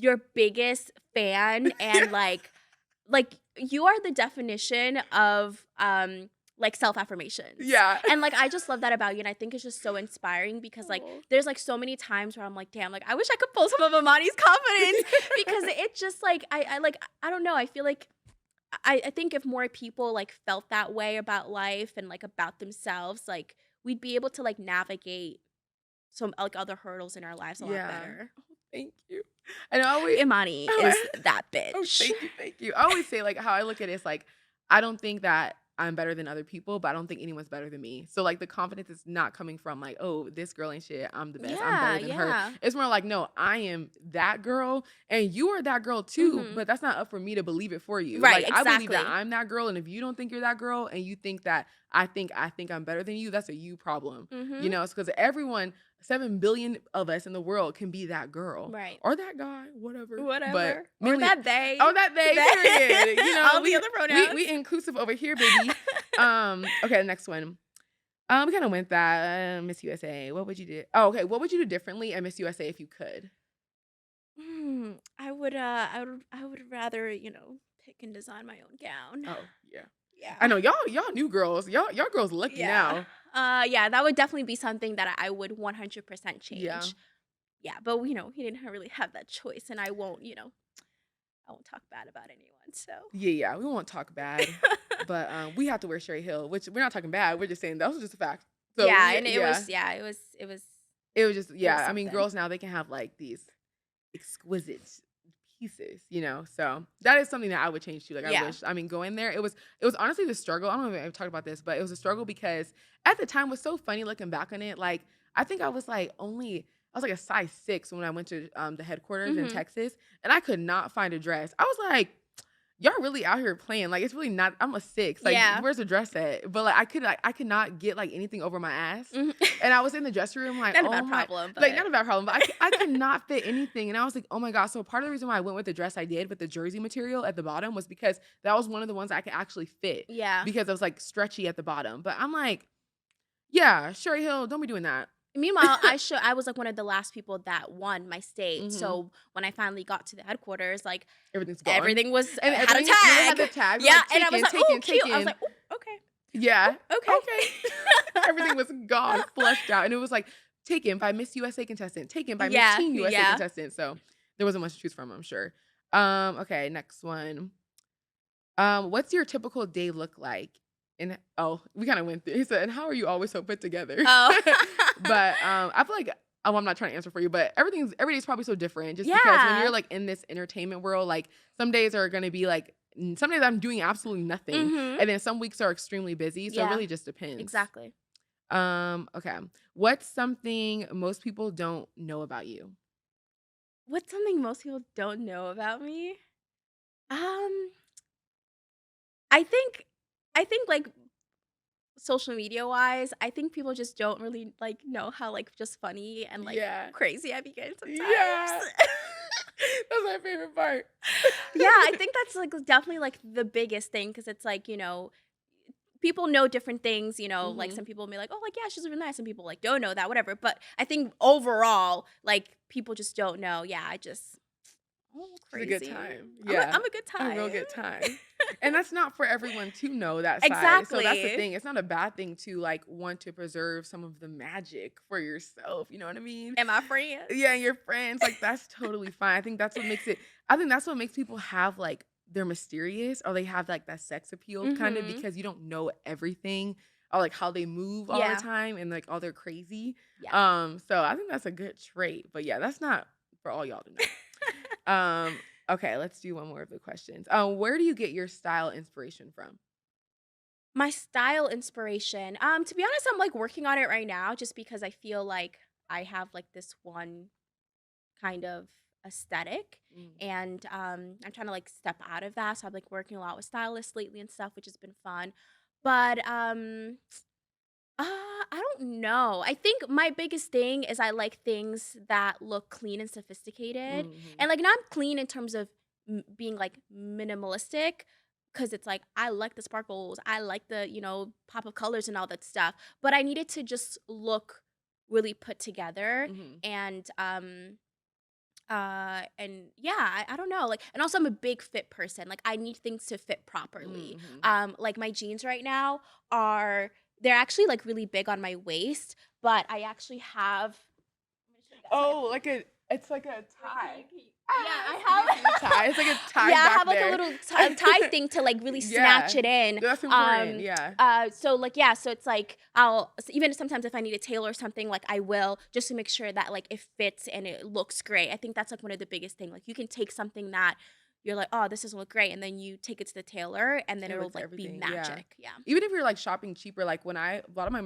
your biggest fan, and like you are the definition of like self-affirmations. Yeah. And like I just love that about you, and I think it's just so inspiring because like Aw. there's like so many times where I'm like, damn, like I wish I could pull some of Imani's confidence because it just like I like I don't know, I feel like I think if more people like felt that way about life and like about themselves, like we'd be able to like navigate some like other hurdles in our lives a lot Yeah. better. Oh, thank you. And I always Imani is that oh, bitch. thank you, thank you. I always say, like, how I look at it is, like, I don't think that I'm better than other people, but I don't think anyone's better than me. So, like, the confidence is not coming from, like, "Oh, this girl ain't shit. I'm the best. I'm Yeah, better than her." yeah. It's more like, "No, I am that girl, and you are that girl too, Mhm. but that's not up for me to believe it for you." Right, Like, I believe that exactly. I'm that girl, and if you don't think you're that girl and you think that I think I'm better than you, that's a you problem. You Mhm. know, it's because everyone, 7 billion of us in the world can be that girl Right. or that guy, whatever. But Whatever. Or mainly that they. oh, that they, period. You know, All the other pronouns. we inclusive over here, baby. Okay, the next one. We kind of went that Miss USA. What would you do? Oh, okay. What would you do differently at Miss USA if you could? I would rather, pick and design my own gown. Oh, yeah. I Yeah. know y'all new girls. Y'all girls lucky Yeah. now. Yeah, that would definitely be something that I would 100% Yeah. change. Yeah, but he didn't really have that choice, and I won't talk bad about anyone. So Yeah, yeah. We won't talk bad, but we have to wear straight heel, which we're not talking bad. We're just saying that was just a fact. So yeah, we and it yeah. was yeah, it was It was just it was yeah. I mean, something. girls now they can have like these exquisite pieces, you know. So that is something that I would change too. Like I Yeah. wish. I mean, going there, it was honestly the struggle. I don't know if I've talked about this, but it was a struggle because at the time it was so funny looking back on it. Like I think I was like a size 6 when I went to the headquarters in Mhm. Texas, and I could not find a dress. I was like, y'all really out here playing, like, it's really not I'm a 6, like, Yeah. where's the dress at? But, like, I could not get, like, anything over my ass, Mhm. and I was in the dressing room like, Not a "Oh bad my," problem, like, but not a bad problem, but I could not fit anything, and I was like, "Oh my god." So part of the reason why I went with the dress I did with the jersey material at the bottom was because that was one of the ones I could actually fit yeah. because it was, like, stretchy at the bottom, but I'm like, "Yeah, Sherry Hill, don't be doing that." Meanwhile, I was, like, one of the last people that won my state, Mhm. so when I finally got to the headquarters, like, Everything's gone. everything was And had a everything you know, they had the tag. tag, Yeah, like, and I was taken, like, "Oh, taken, cute." I was taken. like, "Ooh, okay. Yeah, Ooh, okay. okay." Everything was gone, flushed out, and it was, like, taken by Miss USA contestant, taken by Miss Yeah, Teen USA yeah. contestant, so there wasn't much to choose from, I'm sure. Okay, next one. What's your typical day look like? And oh, we kinda went through he said, "And how are you always so put together?" Oh. But, I feel like oh, I'm not trying to answer for you, but every day's probably so different just because when you're, Yeah. like, in this entertainment world, like, some days are gonna be, like some days I'm doing absolutely nothing, Mhm. and then some weeks are extremely busy, so it Yeah, really just depends. exactly. Okay. What's something most people don't know about you? What's something most people don't know about me? Um, I think like, social media wise, I think people just don't really, like, know how, like, just funny and, like, Yeah. crazy I be getting Yeah. sometimes. That's my favorite part. Yeah, I think that's, like, definitely, like, the biggest thing because it's, like, people know different things, like, Mhm. some people may be like, "Oh, like, yeah, she's really nice," some people, like, don't know that, whatever, but I think overall, like, people just don't know. Yeah, I'm She's a good crazy. time. Yeah. I'm a good A real time. good time. And that's not for everyone to know that side. So that's the Exactly. thing. It's not a bad thing to like want to preserve some of the magic for yourself. You know what I mean? And my friends. Yeah, and your friends, like that's totally fine. I think that's what makes people have like they're mysterious or they have like that sex appeal kind of Mhm. because you don't know everything or like how they move all the Yeah. time and like all they're crazy. Yeah. So I think that's a good trait. But yeah, that's not for all y'all to know. Okay, let's do one more of the questions. Where do you get your style inspiration from? My style inspiration, to be honest, I'm, like, working on it right now just because I feel like I have, like, this one kind of aesthetic, Mm. and, I'm trying to, like, step out of that, so I'm, like, working a lot with stylists lately and stuff, which has been fun. But, I don't know. I think my biggest thing is I like things that look clean and sophisticated, Mhm. and, like, not clean in terms of being, like, minimalistic, because it's like, I like the sparkles, I like the, pop of colors and all that stuff, but I need it to just look really put together, Mhm. and yeah, I don't know, like, and also I'm a big fit person, like, I need things to fit properly. Mhm. Like, my jeans right now they're actually, like, really big on my waist, but I actually have I'm gonna show you guys, like, Oh, it's like a wait, tie. yeah, I You can see the have tie. It's like a tie yeah, I have, back like, a there. little tie thing to, like, really snatch Yeah. it in. That's important. Yeah. So, like, yeah, so it's like even sometimes if I need a tailor or something, like, I will just to make sure that, like, it fits and it looks great. I think that's, like, one of the biggest thing. Like, you can take something that you're like, "Oh, this doesn't look great," and then you take it to the tailor, and then It it'll, looks like, be everything. Yeah. magic. Yeah. Even if you're like shopping cheaper, like when a lot of my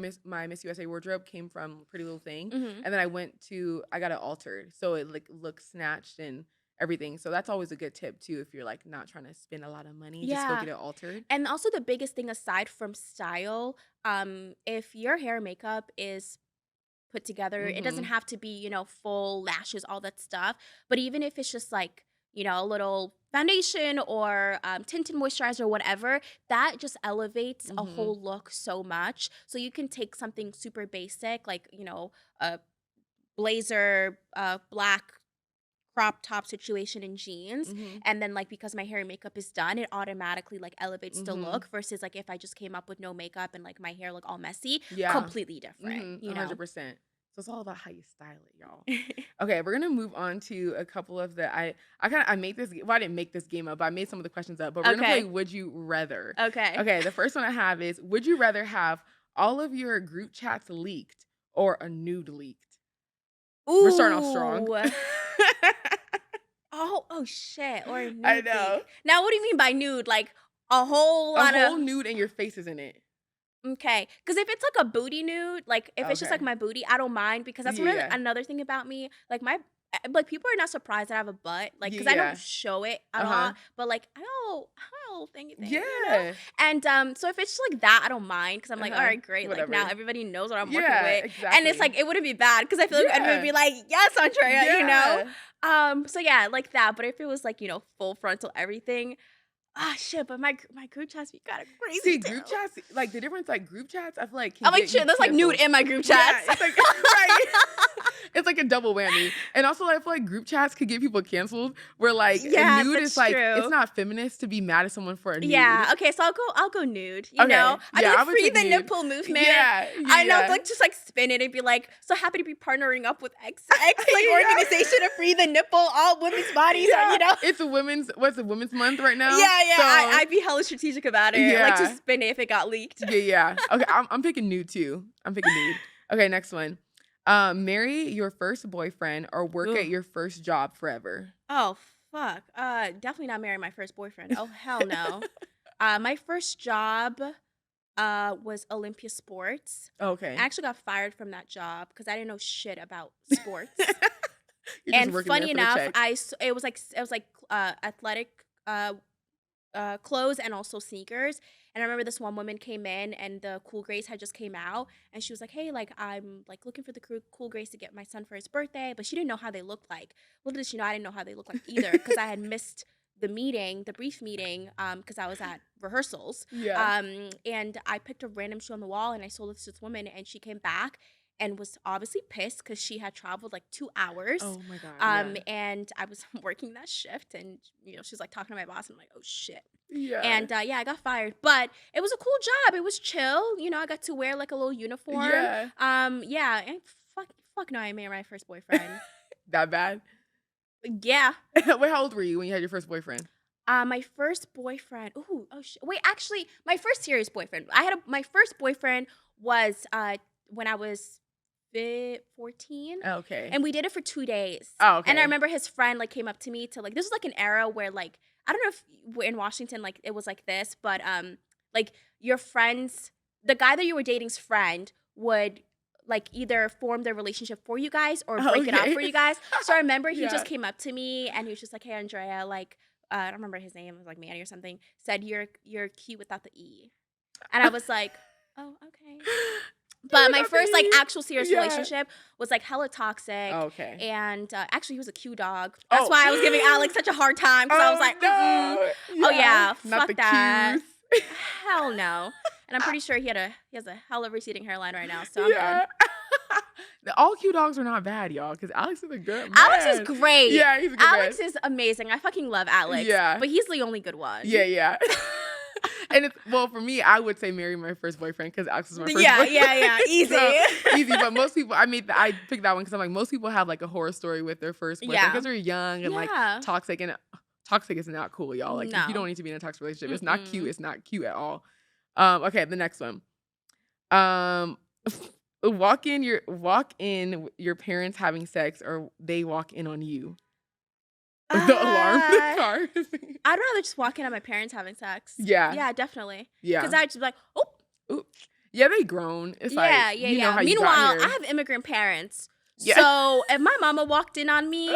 Miss USA wardrobe came from Pretty Little Thing, Mhm. and then I got it altered, so it like looks snatched and everything. So that's always a good tip too if you're like not trying to spend a lot of money, just go Yeah. get it altered. And also the biggest thing aside from style, if your hair and makeup is put together. It doesn't Mhm. have to be, full lashes, all that stuff. But even if it's just like, a little foundation or tinted moisturizer or whatever, that just elevates a Mhm. whole look so much. So you can take something super basic, like, a blazer, black crop top situation in jeans, Mhm. and then, like, because my hair and makeup is done, it automatically, like, elevates the Mhm. look versus, like, if I just came up with no makeup and, like, my hair look all messy, Yeah. completely different, Mhm. 100%. So it's all about how you style it, y'all. Okay, we're gonna move on to a couple of the I made this well, I didn't make this game up, but I made some of the questions up, but we're gonna play Okay. Would You Rather. Okay. Okay, the first one I have is would you rather have all of your group chats leaked or a nude leaked? We're starting off strong. Ooh. Oh, shit, or a I nude know. leak. Now what do you mean by nude? Like, a whole A lot whole of nude and your face is in it. okay, because if it's, like, a booty nude, like, if it's just, like, Okay. my booty, I don't mind because that's Yeah, one of yeah. another thing about me, like, my like, people are not surprised that I have a butt, like, because I Yeah. don't show it at Uh-huh. all, but, like, "Oh, thank you," Yeah. And, so if it's just like that, I don't mind because 'cause I'm like, Uh-huh. "Alright, great," like, now Whatever. everybody knows what I'm working Yeah, with, and it's exactly. like, it wouldn't be bad because I feel like everybody would Yeah. be like, "Yes, Andrea," Yeah. So yeah, like that, but if it was like, full frontal everything, shit, but my group chats be kinda crazy See, too. group chats, like, the difference, like, group chats, I feel like can I'm like, get you "Shit, there's, like, nude canceled. in my group Yeah, chats." it's like right. It's like a double whammy. And also, I feel like group chats could get people canceled where, like, a Yeah, nude is that's like it's true. not feminist to be mad at someone for a nude. Yeah, okay, so I'll go nude, Okay. I do, Yeah, like, I would free take the nude. nipple movement. Yeah. I know, Yeah. like, just, like, spin it and be like, "So happy to be partnering up with XX, like, Yeah. organization to free the nipple, all women's bodies," Yeah. you know? It's a women's month right now. Yeah, yeah, So, I'd be hella strategic about it, like, yeah. just spin it if it got leaked. Yeah. Okay, I'm picking nude too. I'm picking nude. Okay, next one. Marry your first boyfriend or work at Ugh. your first job forever. Oh, fuck. Definitely not marry my first boyfriend. Oh, hell no. My first job, was Olympia Sports. I Okay. actually got fired from that job because I didn't know shit about sports. You're just And working there funny for the enough, check. it was like athletic clothes and also sneakers. And I remember this one woman came in and the Cool Grace had just came out and she was like, "Hey, like I'm like looking for the Cool Grace to get my son for his birthday," but she didn't know how they looked like. Little did she know I didn't know how they looked like either because I had missed the brief meeting, because I was at rehearsals. Yeah. And I picked a random shoe on the wall and I sold it to this woman and she came back and was obviously pissed because she had traveled like 2 hours. Oh my God. Yeah. And I was working that shift, and she's like talking to my boss, and I'm like, "Oh shit!" Yeah. And yeah, I got fired, but it was a cool job. It was chill. I got to wear like a little uniform. Yeah. Yeah, and fuck no, I married my first boyfriend. That bad? Yeah. Wait, how old were you when you had your first boyfriend? My first boyfriend. Ooh, oh shit. Wait, actually, my first serious boyfriend. My first boyfriend was when I was 14. Okay. And we did it for 2 days. Oh, okay. And I remember his friend like came up to me to like this was like an era where like I don't know if in Washington like it was like this, but like your friends, the guy that you were dating's friend would like either form their relationship for you guys or break it up Okay. for you guys. So I remember he Yeah. just came up to me and he was just like, "Hey Andrea, like I don't remember his name, it was like Manny or something, said you're cute without the E." And I was like, "Oh, okay." But my Without the first like E. actual serious Yeah. relationship was like hella toxic. Okay. And actually, he was a Q dog. That's Oh. why I was giving Alex such a hard time because I was like, "Mm-mm. no. Oh yeah, Not fuck the that, cues. hell no." And I'm pretty sure he has a hella receding hairline right now, so I'm Yeah. good. All Q dogs are not bad, y'all, because Alex is a good Alex man. is great. Yeah, he's a good Alex man. is amazing. I fucking love Alex. Yeah. But he's the only good one. Yeah. And for me, I would say marry my first boyfriend because Alex was my first Yeah, boyfriend. yeah. Easy. So, easy. But most people, I picked that one because I'm like, most people have like a horror story with their first boyfriend Yeah. because they're young and like Yeah. toxic. And toxic is not cool, y'all. Like, No. you don't need to be in a toxic relationship. It's not cute. Mm-mm. It's not cute at all. Okay, the next one. Um, walk in your parents having sex or they walk in on you. The alarm, the car. I'd rather just walk in on my parents having sex. Yeah. Yeah, definitely. Yeah. Because I'd just be like, "Oh, Ooh. Yeah, they grown. It's yeah, like, yeah, you know yeah." how you Meanwhile, got here. I have immigrant parents. Yeah. So if my mama walked in on me,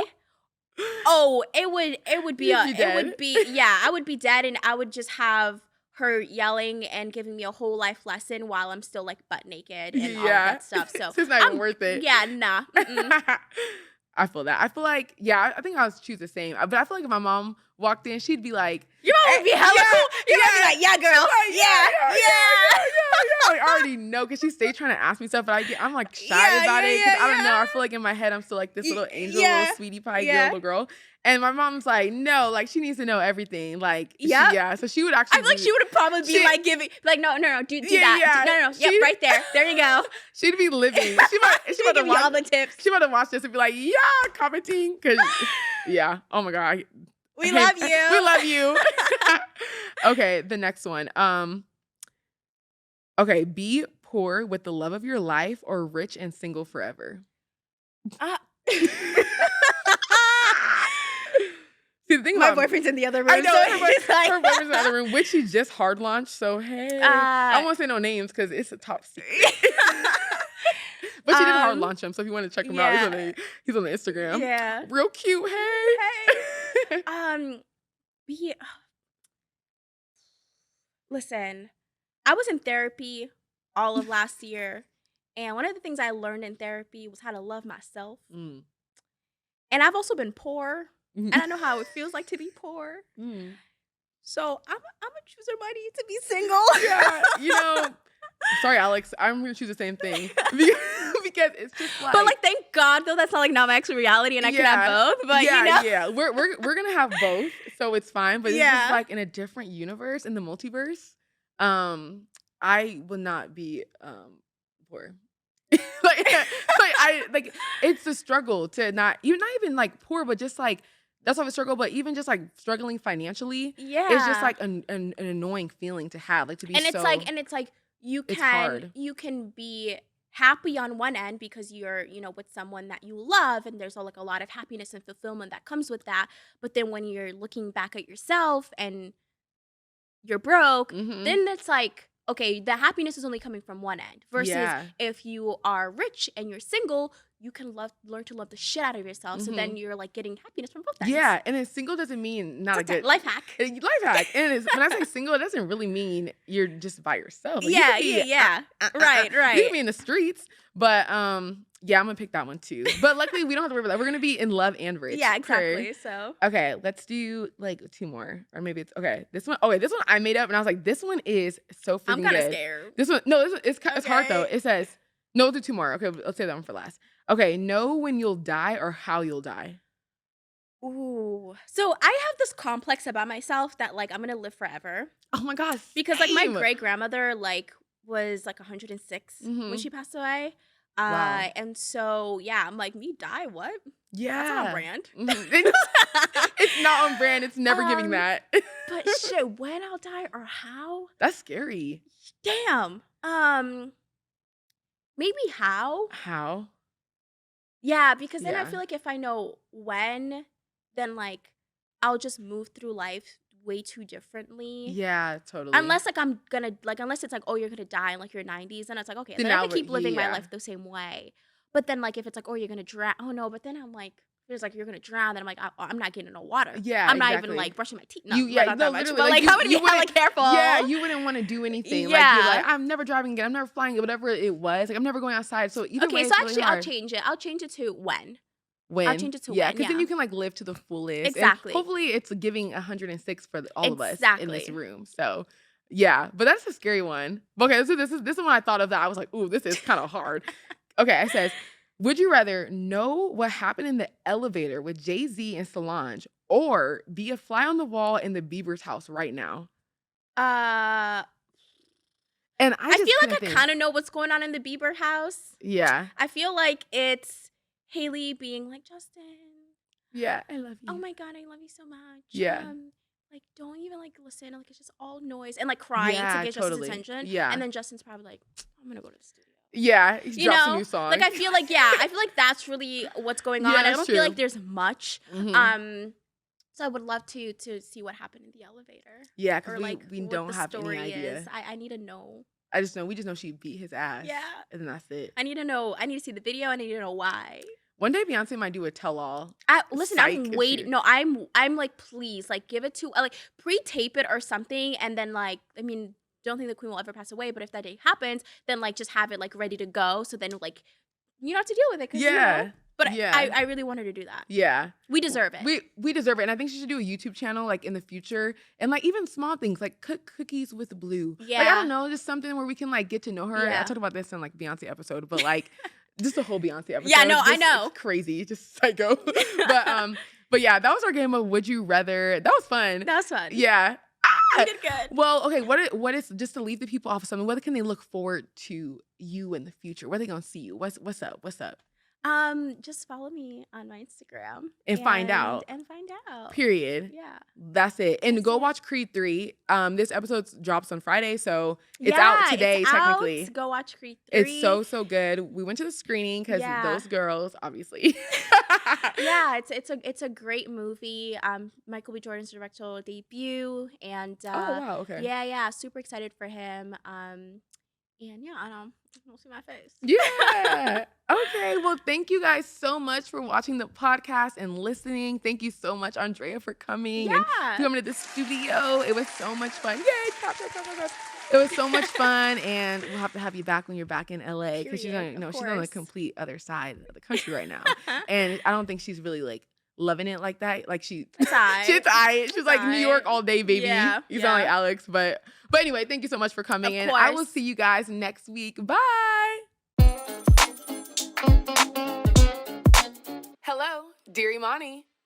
oh, it would be You'd be dead. I would be dead, and I would just have her yelling and giving me a whole life lesson while I'm still like butt naked and all of Yeah. that stuff. So It's not even worth it. Yeah, nah. Mm-mm. I feel that. I feel like, yeah, I think I would choose the same. But I feel like if my mom walked in, she'd be like, Your mom would be hella yeah, cool. Your mom would be like, "Yeah, girl. like, Yeah. Like, I already know because she stayed trying to ask me stuff, but I'm like shy Yeah, about yeah, it because I don't yeah, know. yeah. I feel like in my head I'm still like this little angel, yeah, little sweetie pie yeah. little girl, and my mom's like, no, like she needs to know everything. Like, Yep. yeah. So she would actually. I feel like she would probably be She- like giving, like, no, do Yeah, that. yeah. No. Yep, She- right there. There you go. She'd be living. She about She to give you all watch. the tips. She about to watch this and be like, yeah, commenting, cause yeah. Oh my god. We love you. We love you. Okay, the next one. Okay, be poor with the love of your life or rich and single forever. Uh, See, the thing My about boyfriend's in the other room. I know so her, he's like, her boyfriend's in the other room, which he just hard launched. So hey, I won't say no names because it's a top secret. But she didn't hard launch him. So if you want to check him out, he's on the Instagram. Yeah. Real cute. Hey. Hey. Be Listen, I was in therapy all of last year, and one of the things I learned in therapy was how to love myself. Mm. And I've also been poor, Mhm. and I know how it feels like to be poor. Mm. So I'm a chooser money to be single. Yeah, sorry, Alex. I'm gonna choose the same thing because it's just like. But like, thank God though, that's not like not my actual reality, and I can have both. But we're gonna have both, so it's fine. But it's just like in a different universe, in the multiverse. I will not be poor. It's a struggle to not even like poor, but just like that's not a struggle. But even just like struggling financially, it's just like an annoying feeling to have, like to be. And it's like you can be happy on one end because you're with someone that you love, and there's like a lot of happiness and fulfillment that comes with that. But then when you're looking back at yourself and you're broke, then it's like, okay, the happiness is only coming from one end. Versus if you are rich and you're single, you can learn to love the shit out of yourself. So then you're like getting happiness from both ends. Yeah, and then single doesn't mean not a good life hack. Life hack. And when I say single, it doesn't really mean you're just by yourself. Like, Right. You can be in the streets, but I'm gonna pick that one too. But luckily, we don't have to worry about that. We're gonna be in love and rich. Yeah, exactly. So okay, let's do like two more, or maybe it's okay. This one I made up, and I was like, this one is so freaking good. I'm kind of scared. This one, it's hard though. It says no. We'll do two more. Okay, let's say that one for last. Okay, know when you'll die or how you'll die. Ooh. So I have this complex about myself that like I'm gonna live forever. Oh my gosh. Because like my great grandmother like was like 106 when she passed away. Wow. And so I'm like, me die? What? Yeah. That's not on brand. It's not on brand. It's never giving that. But shit, when I'll die or how? That's scary. Damn. Maybe how? How? Yeah, because then I feel like if I know when, then like I'll just move through life way too differently. Yeah, totally. Unless like unless it's like, oh, you're gonna die in like your 90s, and it's like, okay, then I can keep living my life the same way. But then like if it's like, oh, you're gonna drown, oh no, but then I'm like, there's like you're gonna drown, then I'm like, I'm not getting no water. Yeah, I'm not even like brushing my teeth. No, not that much, but like I'm gonna be hella careful. Yeah, you wouldn't want to do anything. Yeah. Like you're like, I'm never driving again. I'm never flying. Whatever it was, like I'm never going outside. So either way, so it's actually, really hard. I'll change it. I'll change it to when. I'll change it to when. Because then you can like live to the fullest. Exactly. And hopefully, it's giving 106 for all of us in this room. So. Yeah, but that's a scary one. Okay, so this is one I thought of that I was like, ooh, this is kind of hard. Okay, it says, would you rather know what happened in the elevator with Jay-Z and Solange or be a fly on the wall in the Bieber's house right now? And I feel like I kind of know what's going on in the Bieber house. Yeah. I feel like it's Haley being like, Justin. Yeah, I love you. Oh my God, I love you so much. Yeah. Like, don't even like listen. Like, it's just all noise and like crying to get Justin's attention. Yeah. And then Justin's probably like, I'm gonna go to the studio. Yeah, he drops a new song. Like I feel like that's really what's going on. I don't feel like there's much. So I would love to see what happened in the elevator. Yeah, because we don't have any idea. I need to know. We just know she beat his ass. Yeah. And then that's it. I need to know. I need to see the video. I need to know why. One day Beyonce might do a tell-all. Listen, I'm waiting. No, I'm like, please, like, give it to like pre-tape it or something, and then like, I mean, don't think the queen will ever pass away, but if that day happens, then like just have it like ready to go. So then like you don't have to deal with it. But I really want her to do that. Yeah, we deserve it. We deserve it, and I think she should do a YouTube channel like in the future, and like even small things like cook cookies with Blue. Yeah, like, I don't know, just something where we can like get to know her. Yeah. I talked about this in like Beyonce episode, but like. Just a whole Beyonce episode. Yeah, no, I know. It's crazy, just psycho. But yeah, that was our game of Would You Rather. That was fun. That was fun. Yeah. You did good. Well, okay, what is just to leave the people off of something, what can they look forward to you in the future? Where are they gonna see you? What's up? Just follow me on my Instagram and find out. Period. Yeah. That's it. And go watch Creed 3. This episode drops on Friday, so it's out today technically. Go watch Creed 3. It's so good. We went to the screening because those girls, obviously. Yeah, it's a great movie. Michael B. Jordan's directorial debut, and oh wow, okay. Yeah, super excited for him. And yeah, I don't see my face. Yeah. Okay. Okay, well, thank you guys so much for watching the podcast and listening. Thank you so much, Andreia, for coming and Yeah. coming to the studio. It was so much fun. Yay! Clap, clap, clap, clap, clap. It was so much fun, and we'll have to have you back when you're back in LA because she's on, Period, of she's on the course. complete other side of the country right now, and I don't think she's really like loving it like that. Like It's aight. she's aight. She's It's like New York aight. all day, baby. Yeah, You sound like yeah. Alex, but anyway, thank you so much for coming, Of and I will course. see you guys next week. Bye. Hello, dear Imani.